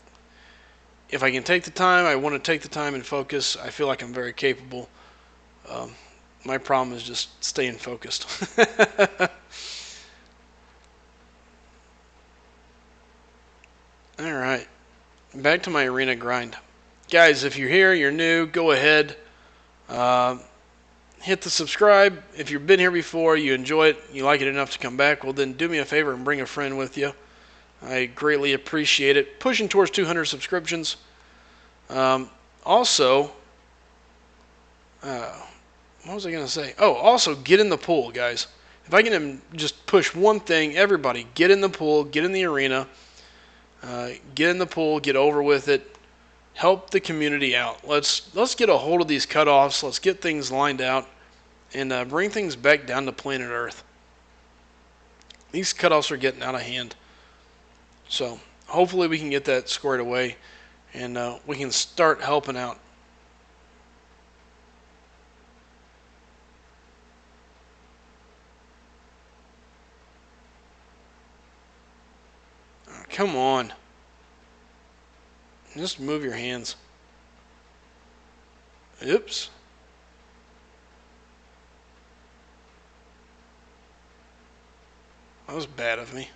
A: if I can take the time, I want to take the time and focus. I feel like I'm very capable. My problem is just staying focused. Alright, back to my arena grind. Guys, if you're here, you're new, go ahead. Hit the subscribe. If you've been here before, you enjoy it, you like it enough to come back, well then do me a favor and bring a friend with you. I greatly appreciate it. Pushing towards 200 subscriptions. Also, what was I going to say? Oh, also get in the pool, guys. If I can just push one thing, everybody, get in the pool, get in the arena, get in the pool, get over with it. Help the community out. Let's get a hold of these cutoffs. Let's get things lined out and bring things back down to planet Earth. These cutoffs are getting out of hand. So hopefully we can get that squared away and we can start helping out. Oh, come on. Just move your hands. Oops. That was bad of me.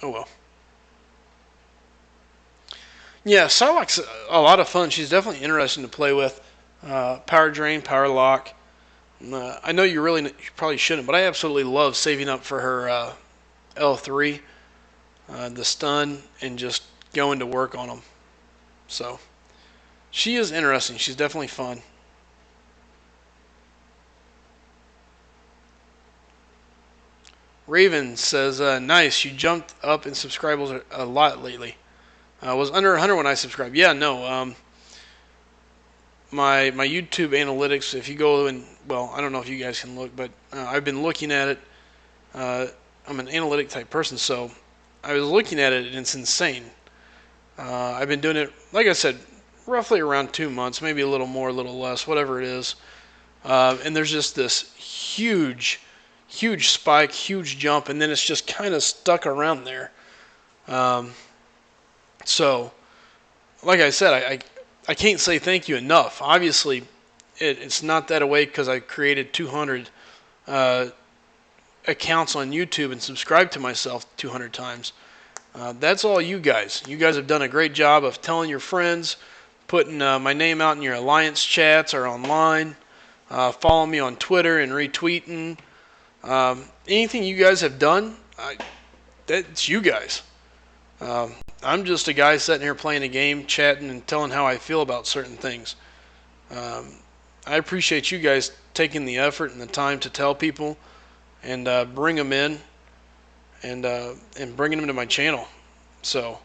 A: Oh well. Yeah, Psylocke's a lot of fun. She's definitely interesting to play with. Power drain, power lock. I know you probably shouldn't, but I absolutely love saving up for her L3, the stun, and just going to work on them. So she is interesting. She's definitely fun. Raven says, nice, you jumped up in subscribers a lot lately. Was under 100 when I subscribed. Yeah, no. My YouTube analytics, if you go and, well, I don't know if you guys can look, but I've been looking at it. I'm an analytic type person, so I was looking at it, and it's insane. I've been doing it, like I said, roughly around 2 months, maybe a little more, a little less, whatever it is. And there's just this huge spike, huge jump, and then it's just kind of stuck around there. So, like I said, I can't say thank you enough. Obviously, it's not that way because I created 200 accounts on YouTube and subscribed to myself 200 times. That's all you guys. You guys have done a great job of telling your friends, putting my name out in your alliance chats or online, following me on Twitter and retweeting. Anything you guys have done, that's you guys. I'm just a guy sitting here playing a game, chatting, and telling how I feel about certain things. I appreciate you guys taking the effort and the time to tell people and bring them in and bringing them to my channel. So,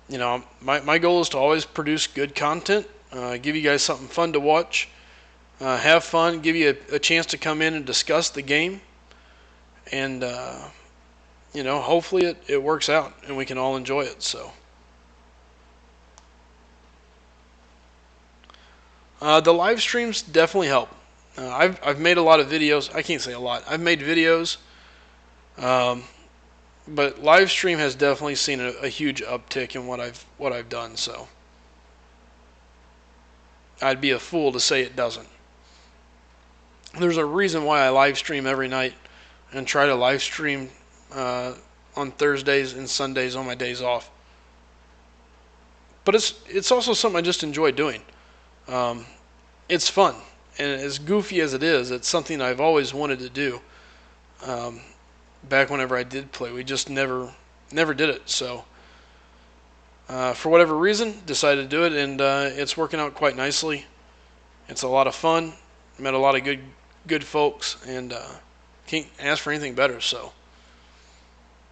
A: you know, my goal is to always produce good content, give you guys something fun to watch, have fun, give you a chance to come in and discuss the game, and you know, hopefully it works out and we can all enjoy it. So the live streams definitely help. I've made a lot of videos. I can't say a lot. I've made videos, but live stream has definitely seen a huge uptick in what I've done. So I'd be a fool to say it doesn't. There's a reason why I live stream every night and try to live stream on Thursdays and Sundays on my days off. But it's also something I just enjoy doing. It's fun, and as goofy as it is, it's something I've always wanted to do. Back whenever I did play, we just never did it. So for whatever reason, decided to do it, and it's working out quite nicely. It's a lot of fun. Met a lot of good folks, and can't ask for anything better. So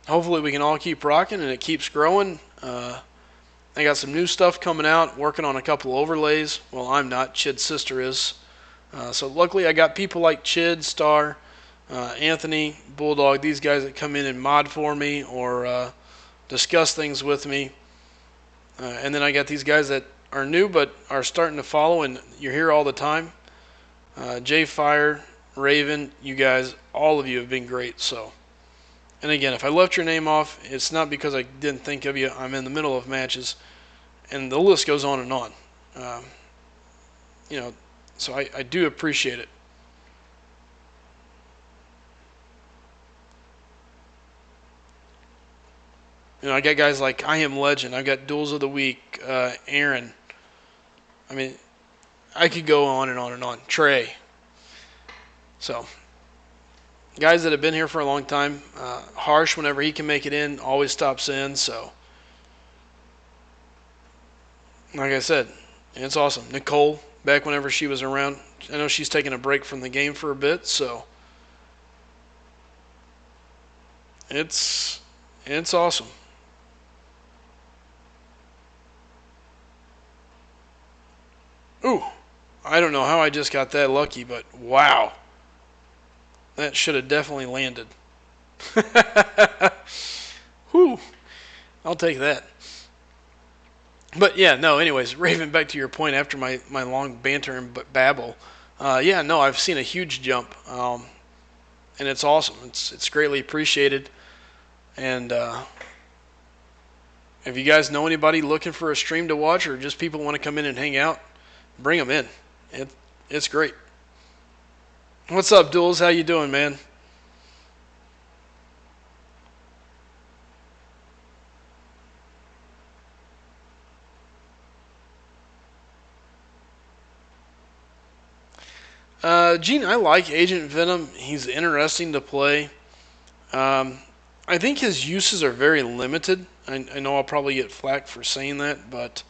A: hopefully we can all keep rocking and it keeps growing. I got some new stuff coming out, working on a couple overlays. Well, I'm not. Chid's sister is. So luckily I got people like Chid, Star, Anthony, Bulldog, these guys that come in and mod for me or discuss things with me. And then I got these guys that are new but are starting to follow, and you're here all the time. Jay Fire, Raven, you guys, all of you have been great. So, and again, if I left your name off, it's not because I didn't think of you. I'm in the middle of matches, and the list goes on and on. Um, you know, so I do appreciate it. I got guys like I Am Legend. I've got Duels of the Week, Aaron. I mean, I could go on and on and on. Trey. So, guys that have been here for a long time. Harsh, whenever he can make it in, always stops in. So, like I said, it's awesome. Nicole, back whenever she was around. I know she's taking a break from the game for a bit, so it's awesome. Ooh, I don't know how I just got that lucky, but wow. That should have definitely landed. Whew. I'll take that. But yeah, no, anyways, Raven, back to your point after my long banter and babble. Yeah, no, I've seen a huge jump, and it's awesome. It's greatly appreciated. And if you guys know anybody looking for a stream to watch or just people want to come in and hang out, bring them in. It, it's great. What's up, Duels? How you doing, man? Gene, I like Agent Venom. He's interesting to play. Um, I think his uses are very limited. I know I'll probably get flack for saying that, but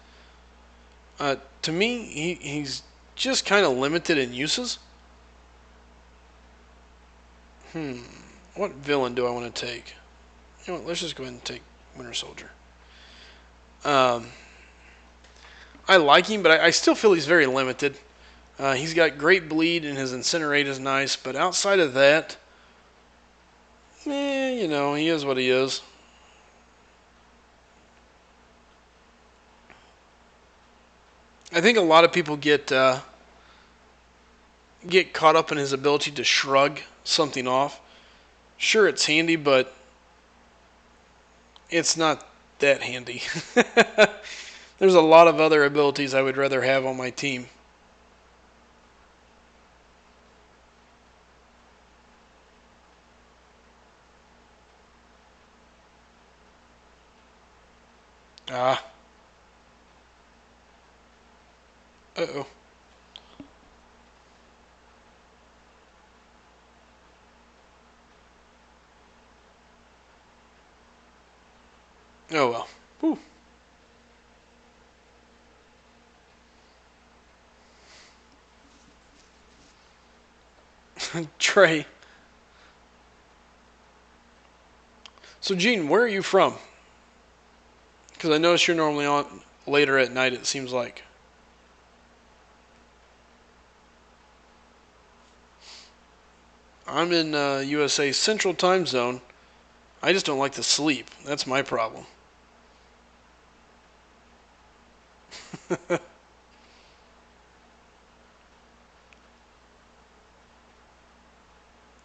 A: to me, he's just kind of limited in uses. Hmm. What villain do I want to take? You know what? Let's just go ahead and take Winter Soldier. Um, I like him, but I still feel he's very limited. He's got great bleed, and his incinerate is nice, but outside of that, he is what he is. I think a lot of people get caught up in his ability to shrug something off. Sure, it's handy, but it's not that handy. There's a lot of other abilities I would rather have on my team. Ah, uh-oh. Oh well. Whew. Trey. So, Gene, where are you from? Because I notice you're normally on later at night, it seems like. I'm in USA Central Time Zone. I just don't like to sleep. That's my problem.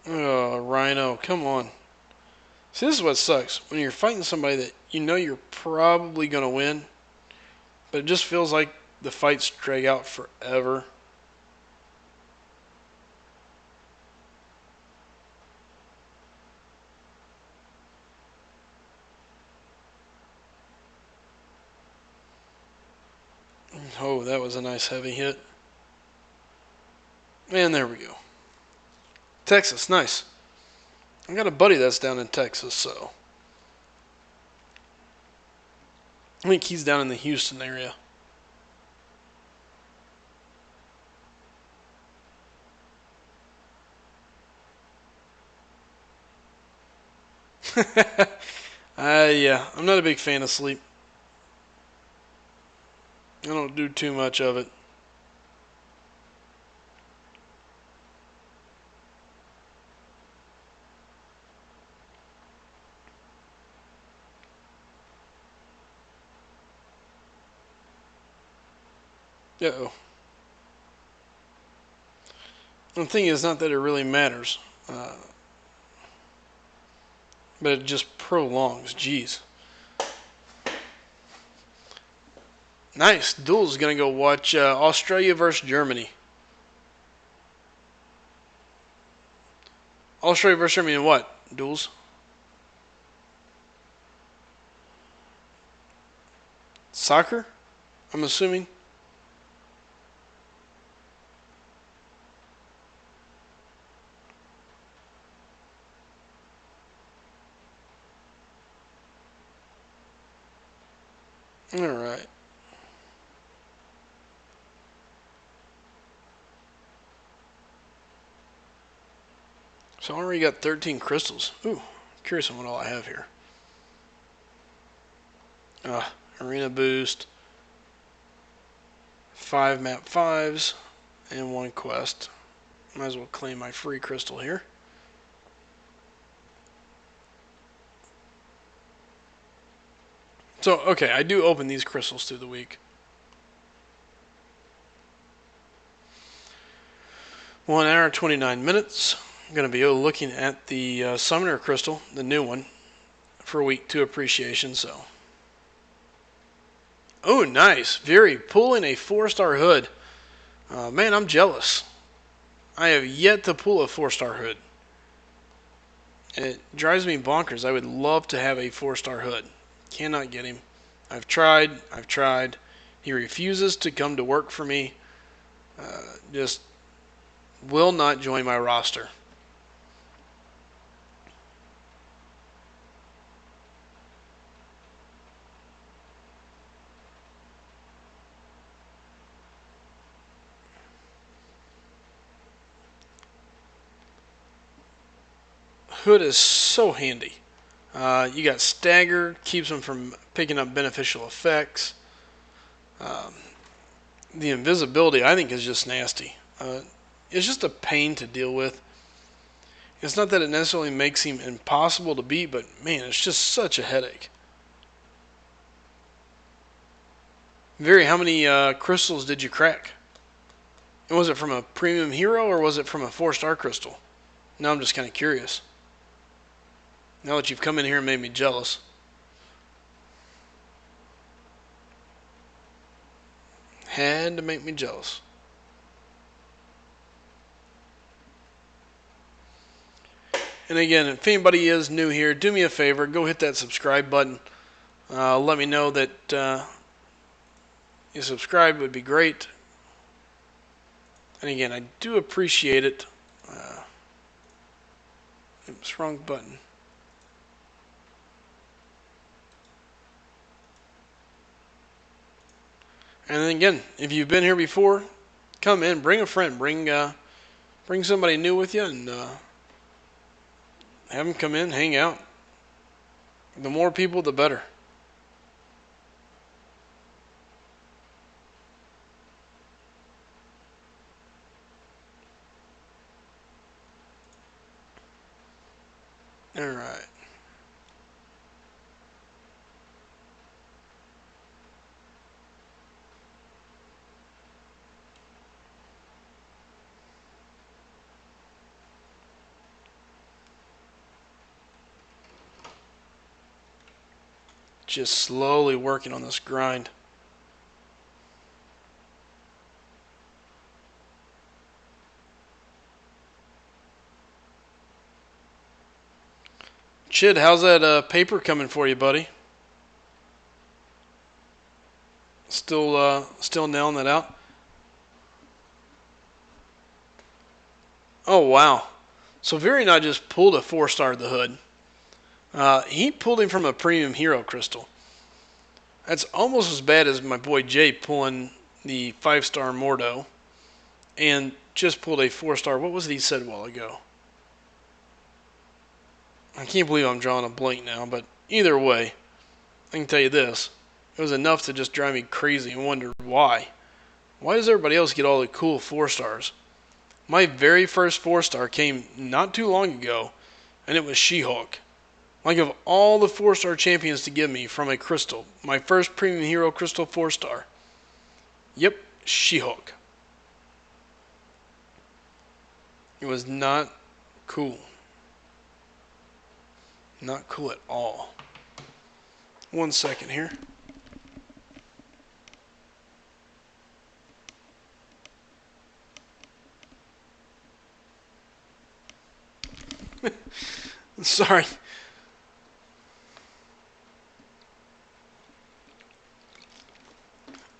A: Oh, Rhino, come on. See, this is what sucks. When you're fighting somebody that you know you're probably going to win, but it just feels like the fights drag out forever. Oh, that was a nice heavy hit. And there we go. Texas, nice. I got a buddy that's down in Texas, so I think he's down in the Houston area. Yeah, I'm not a big fan of sleep. I don't do too much of it. Uh-oh. The thing is, not that it really matters, but it just prolongs. Jeez. Nice. Duels is going to go watch Australia versus Germany. Australia versus Germany in what? Duels? Soccer? I'm assuming. Alright. So I already got 13 crystals. Ooh, curious on what all I have here. Arena boost, 5 map 5s, and 1 quest. Might as well claim my free crystal here. So, okay, I do open these crystals through the week. 1 hour, 29 minutes. I'm going to be looking at the Summoner Crystal, the new one, for week 2 appreciation, so. Oh, nice. Very. Pulling a 4-star hood. Man, I'm jealous. I have yet to pull a 4-star hood. It drives me bonkers. I would love to have a 4-star hood. Cannot get him. I've tried. He refuses to come to work for me. Just will not join my roster. Hood is so handy. You got stagger, keeps them from picking up beneficial effects. The invisibility, I think, is just nasty. It's just a pain to deal with. It's not that it necessarily makes him impossible to beat, but man, it's just such a headache. Very, how many crystals did you crack? And was it from a premium hero or was it from a 4-star crystal? Now I'm just kind of curious. Now that you've come in here and made me jealous. Had to make me jealous. And again, if anybody is new here, do me a favor, go hit that subscribe button. Let me know that you subscribe, would be great. And again, I do appreciate it. Oops, wrong button. And then again, if you've been here before, come in, bring a friend, bring somebody new with you, and have them come in, hang out. The more people, the better. All right. Just slowly working on this grind. Chid, how's that paper coming for you, buddy? Still nailing that out? Oh, wow. So Very not just pulled a 4-star the hood. He pulled him from a premium hero crystal. That's almost as bad as my boy Jay pulling the 5-star Mordo and just pulled a 4-star. What was it he said a while ago? I can't believe I'm drawing a blank now, but either way, I can tell you this. It was enough to just drive me crazy and wonder why. Why does everybody else get all the cool 4-stars? My very first 4-star came not too long ago, and it was She-Hulk. Like, of all the 4-star champions to give me from a crystal, my first premium hero crystal 4-star. Yep, She-Hulk. It was not cool. Not cool at all. 1 second here. Sorry.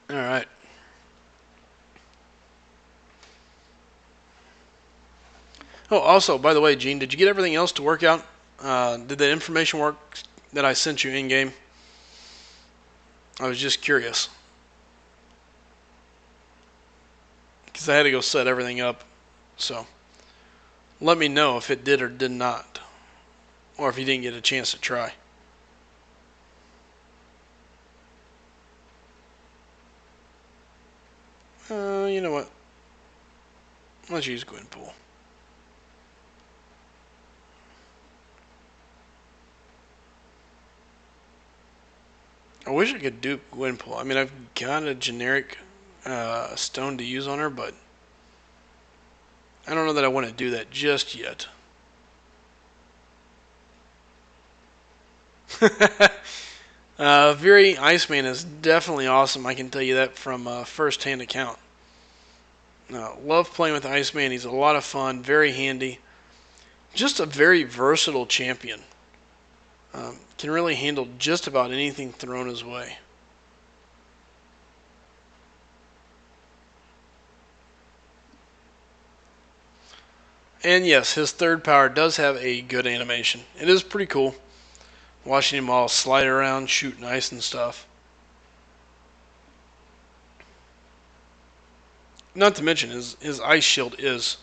A: All right. Oh, also, by the way, Gene, did you get everything else to work out? Did the information work that I sent you in game? I was just curious because I had to go set everything up. So let me know if it did or did not, or if you didn't get a chance to try. You know what? Let's use Gwenpool. I wish I could dupe Gwenpool. I mean, I've got a generic stone to use on her, but I don't know that I want to do that just yet. Very Iceman is definitely awesome. I can tell you that from first-hand account. Love playing with Iceman. He's a lot of fun, very handy. Just a very versatile champion. Can really handle just about anything thrown his way. And yes, his third power does have a good animation. It is pretty cool. Watching him all slide around, shooting ice and stuff. Not to mention, his ice shield is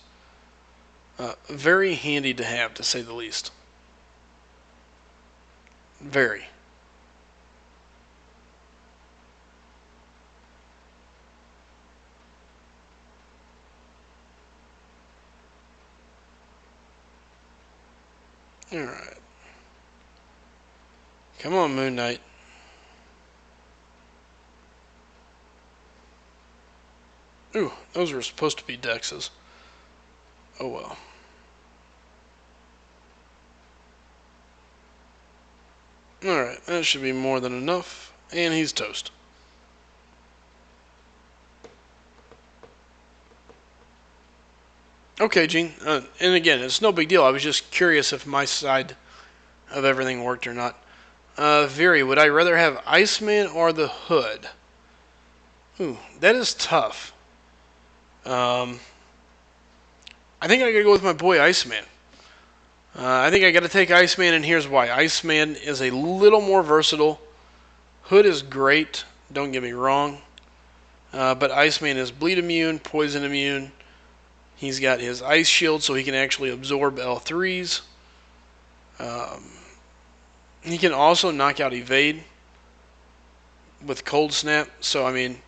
A: very handy to have, to say the least. Very. Alright. Come on, Moon Knight. Ooh, those were supposed to be Dexes. Oh well. Alright, that should be more than enough. And he's toast. Okay, Gene. And again, it's no big deal. I was just curious if my side of everything worked or not. Viri, would I rather have Iceman or the Hood? Ooh, that is tough. I think I gotta go with my boy Iceman. I think I gotta take Iceman, and here's why. Iceman is a little more versatile. Hood is great, don't get me wrong. But Iceman is bleed immune, poison immune. He's got his ice shield, so he can actually absorb L3s. He can also knock out evade with cold snap. So I mean,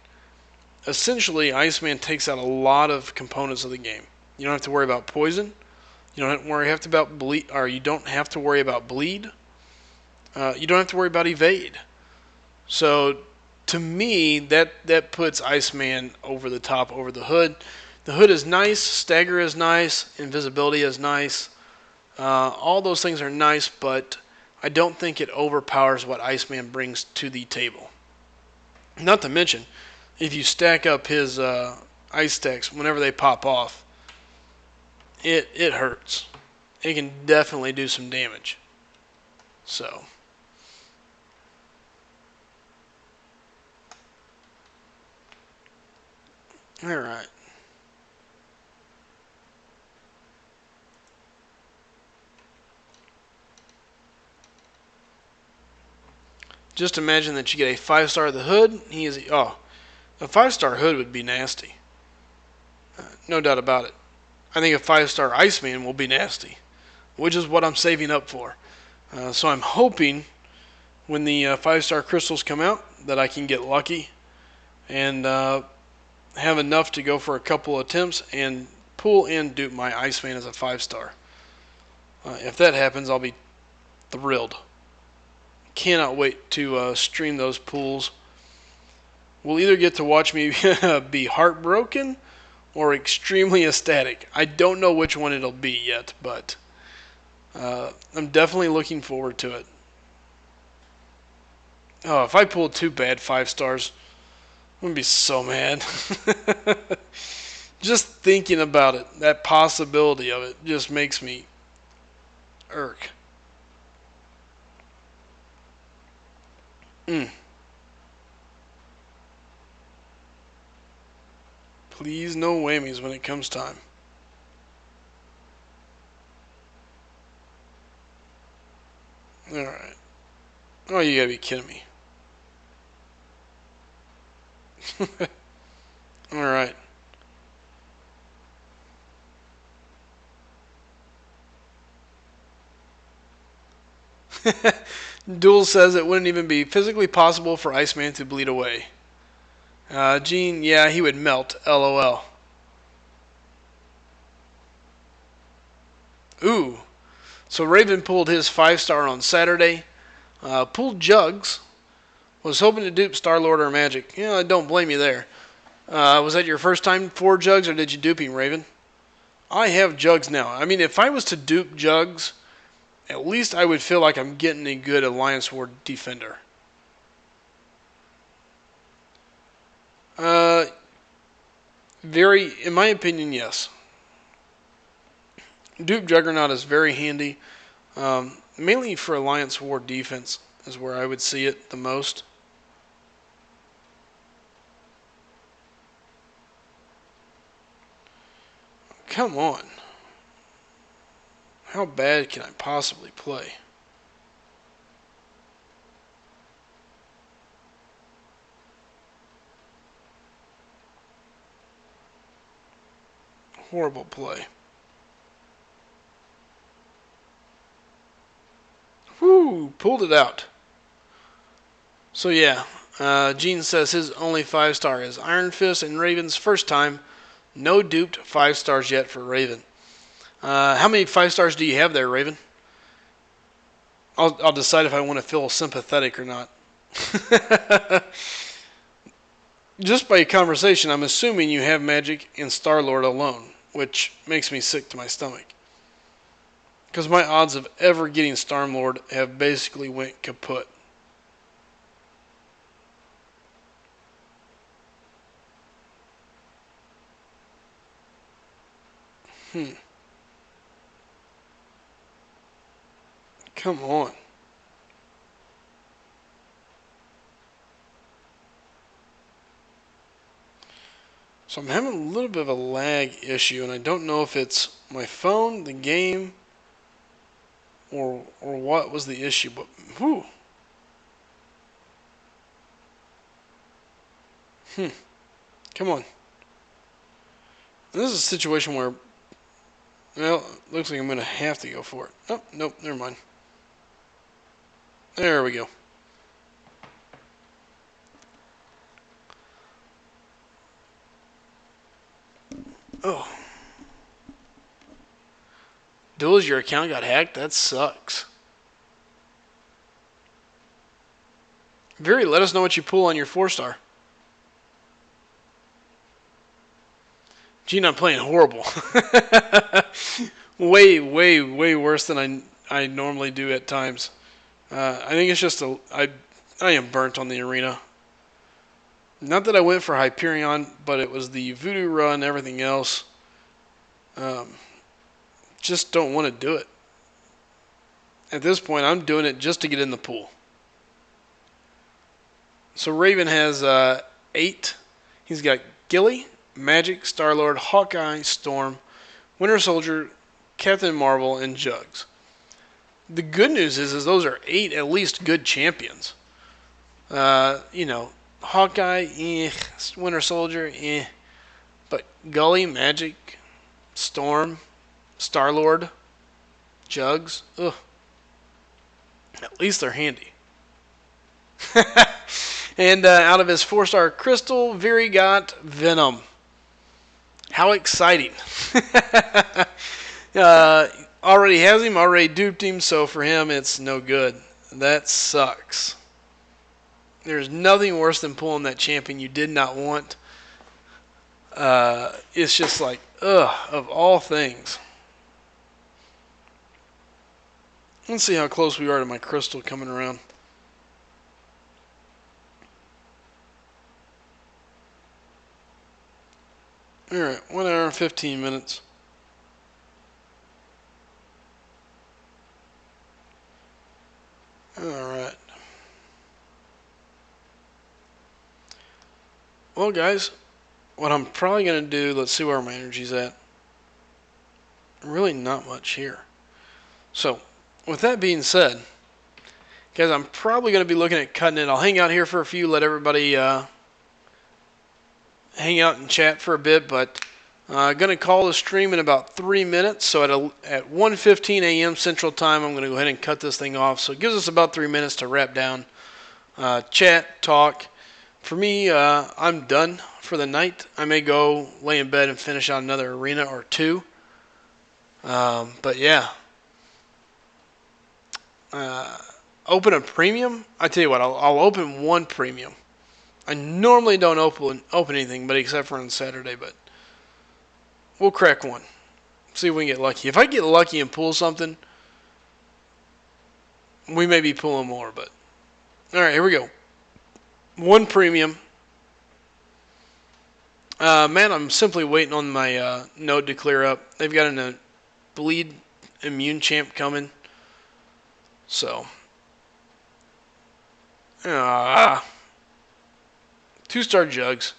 A: essentially, Iceman takes out a lot of components of the game. You don't have to worry about poison. You don't have to about bleed, or you don't have to worry about bleed. You don't have to worry about evade. So, to me, that puts Iceman over the top, over the Hood. The Hood is nice, stagger is nice, invisibility is nice. All those things are nice, but I don't think it overpowers what Iceman brings to the table. Not to mention, if you stack up his ice stacks whenever they pop off, it hurts. It can definitely do some damage. So, all right. Just imagine that you get a 5-star of the Hood. He is a 5-star Hood would be nasty. No doubt about it. I think a 5-star Iceman will be nasty, which is what I'm saving up for. So I'm hoping when the 5-star crystals come out that I can get lucky and have enough to go for a couple attempts and pull and dupe my Iceman as a 5-star. If that happens, I'll be thrilled. Cannot wait to stream those pools. will either get to watch me be heartbroken or extremely ecstatic. I don't know which one it'll be yet, but I'm definitely looking forward to it. Oh, if I pull 2 bad 5 stars, I'm going to be so mad. Just thinking about it, that possibility of it, just makes me irk. Mm. Please, no whammies when it comes time. Alright. Oh, you gotta be kidding me. Alright. Duel says it wouldn't even be physically possible for Iceman to bleed away. Gene, yeah, he would melt. LOL. Ooh. So Raven pulled his 5-star on Saturday. Pulled Jugs. Was hoping to dupe Star-Lord or Magic. Yeah, I don't blame you there. Was that your first time for Jugs, or did you dupe him, Raven? I have Jugs now. I mean, if I was to dupe Jugs, at least I would feel like I'm getting a good Alliance War defender. In my opinion, yes. Dupe Juggernaut is very handy. Mainly for Alliance War defense is where I would see it the most. Come on. How bad can I possibly play? Horrible play. Whoo, pulled it out. So yeah, Gene says his only 5-star is Iron Fist and Raven's first time. No duped 5-stars yet for Raven. How many 5-stars do you have there, Raven? I'll decide if I want to feel sympathetic or not. Just by conversation, I'm assuming you have Magic and Star-Lord alone, which makes me sick to my stomach. Because my odds of ever getting Star-Lord have basically went kaput. Come on. So I'm having a little bit of a lag issue, and I don't know if it's my phone, the game, or what was the issue. But whew. Come on. This is a situation where, well, looks like I'm going to have to go for it. Oh, nope, never mind. There we go. Oh. Duels, your account got hacked? That sucks. Very, let us know what you pull on your 4-star. Gene, I'm playing horrible. way worse than I normally do at times. I think it's just I am burnt on the arena. Not that I went for Hyperion, but it was the Voodoo run, everything else. Just don't want to do it. At this point, I'm doing it just to get in the pool. So Raven has 8. He's got Gilly, Magic, Star-Lord, Hawkeye, Storm, Winter Soldier, Captain Marvel, and Jugs. The good news is those are 8 at least good champions. Hawkeye, Winter Soldier, but Gully, Magic, Storm, Star-Lord, Jugs, ugh. At least they're handy. And out of his 4-star Crystal, Viri got Venom. How exciting. Already has him, already duped him, so for him it's no good. That sucks. There's nothing worse than pulling that champion you did not want. It's just like, ugh, of all things. Let's see how close we are to my crystal coming around. Alright, 1 hour and 15 minutes. Alright. Well, guys, what I'm probably going to do, let's see where my energy's at. Really not much here. So, with that being said, guys, I'm probably going to be looking at cutting it. I'll hang out here for a few, let everybody hang out and chat for a bit, but going to call the stream in about 3 minutes. So at 1:15 a.m. Central Time, I'm going to go ahead and cut this thing off. So it gives us about 3 minutes to wrap down, chat, talk. For me, I'm done for the night. I may go lay in bed and finish out another arena or two. But yeah. Open a premium? I tell you what, I'll open one premium. I normally don't open anything, but except for on Saturday, but we'll crack one. See if we can get lucky. If I get lucky and pull something, we may be pulling more, but alright, here we go. One premium. Man, I'm simply waiting on my node to clear up. They've got a bleed immune champ coming. So 2-star jugs.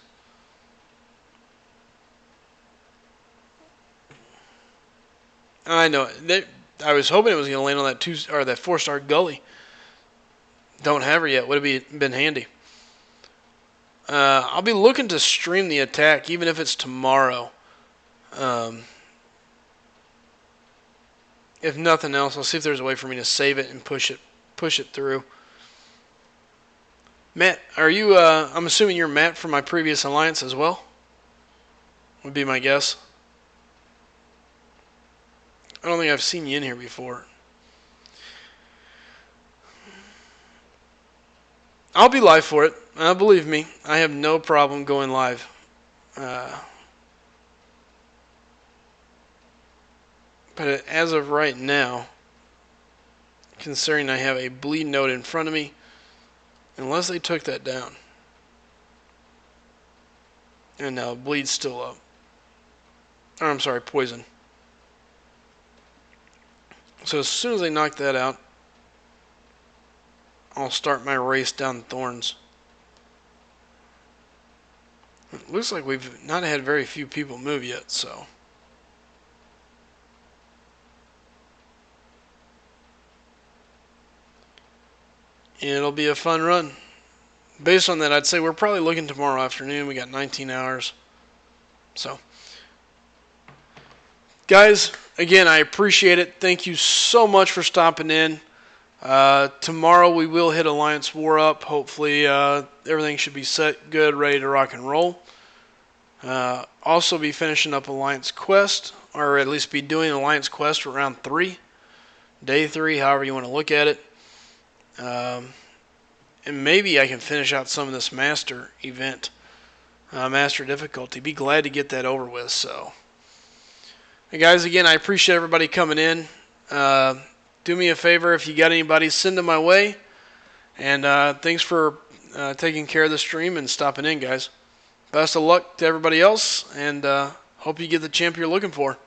A: I know. I was hoping it was going to land on that 4-star gully. Don't have her yet. Would have been handy. I'll be looking to stream the attack, even if it's tomorrow. If nothing else, I'll see if there's a way for me to save it and push it through. Matt, are you? I'm assuming you're Matt from my previous alliance as well. Would be my guess. I don't think I've seen you in here before. I'll be live for it. Believe me, I have no problem going live. But as of right now, considering I have a bleed node in front of me, unless they took that down. And now bleed's still up. Or I'm sorry, poison. So as soon as they knock that out, I'll start my race down thorns. It looks like we've not had very few people move yet, so. It'll be a fun run. Based on that, I'd say we're probably looking tomorrow afternoon. We got 19 hours. So, guys, again, I appreciate it. Thank you so much for stopping in. Tomorrow we will hit Alliance War up. Hopefully everything should be set good, ready to rock and roll. Also be finishing up Alliance Quest, or at least be doing Alliance Quest for round 3. Day 3, however you want to look at it. And maybe I can finish out some of this Master event. Master difficulty. Be glad to get that over with. So, hey guys, again, I appreciate everybody coming in. Do me a favor, if you got anybody, send them my way. And thanks for taking care of the stream and stopping in, guys. Best of luck to everybody else, and hope you get the champ you're looking for.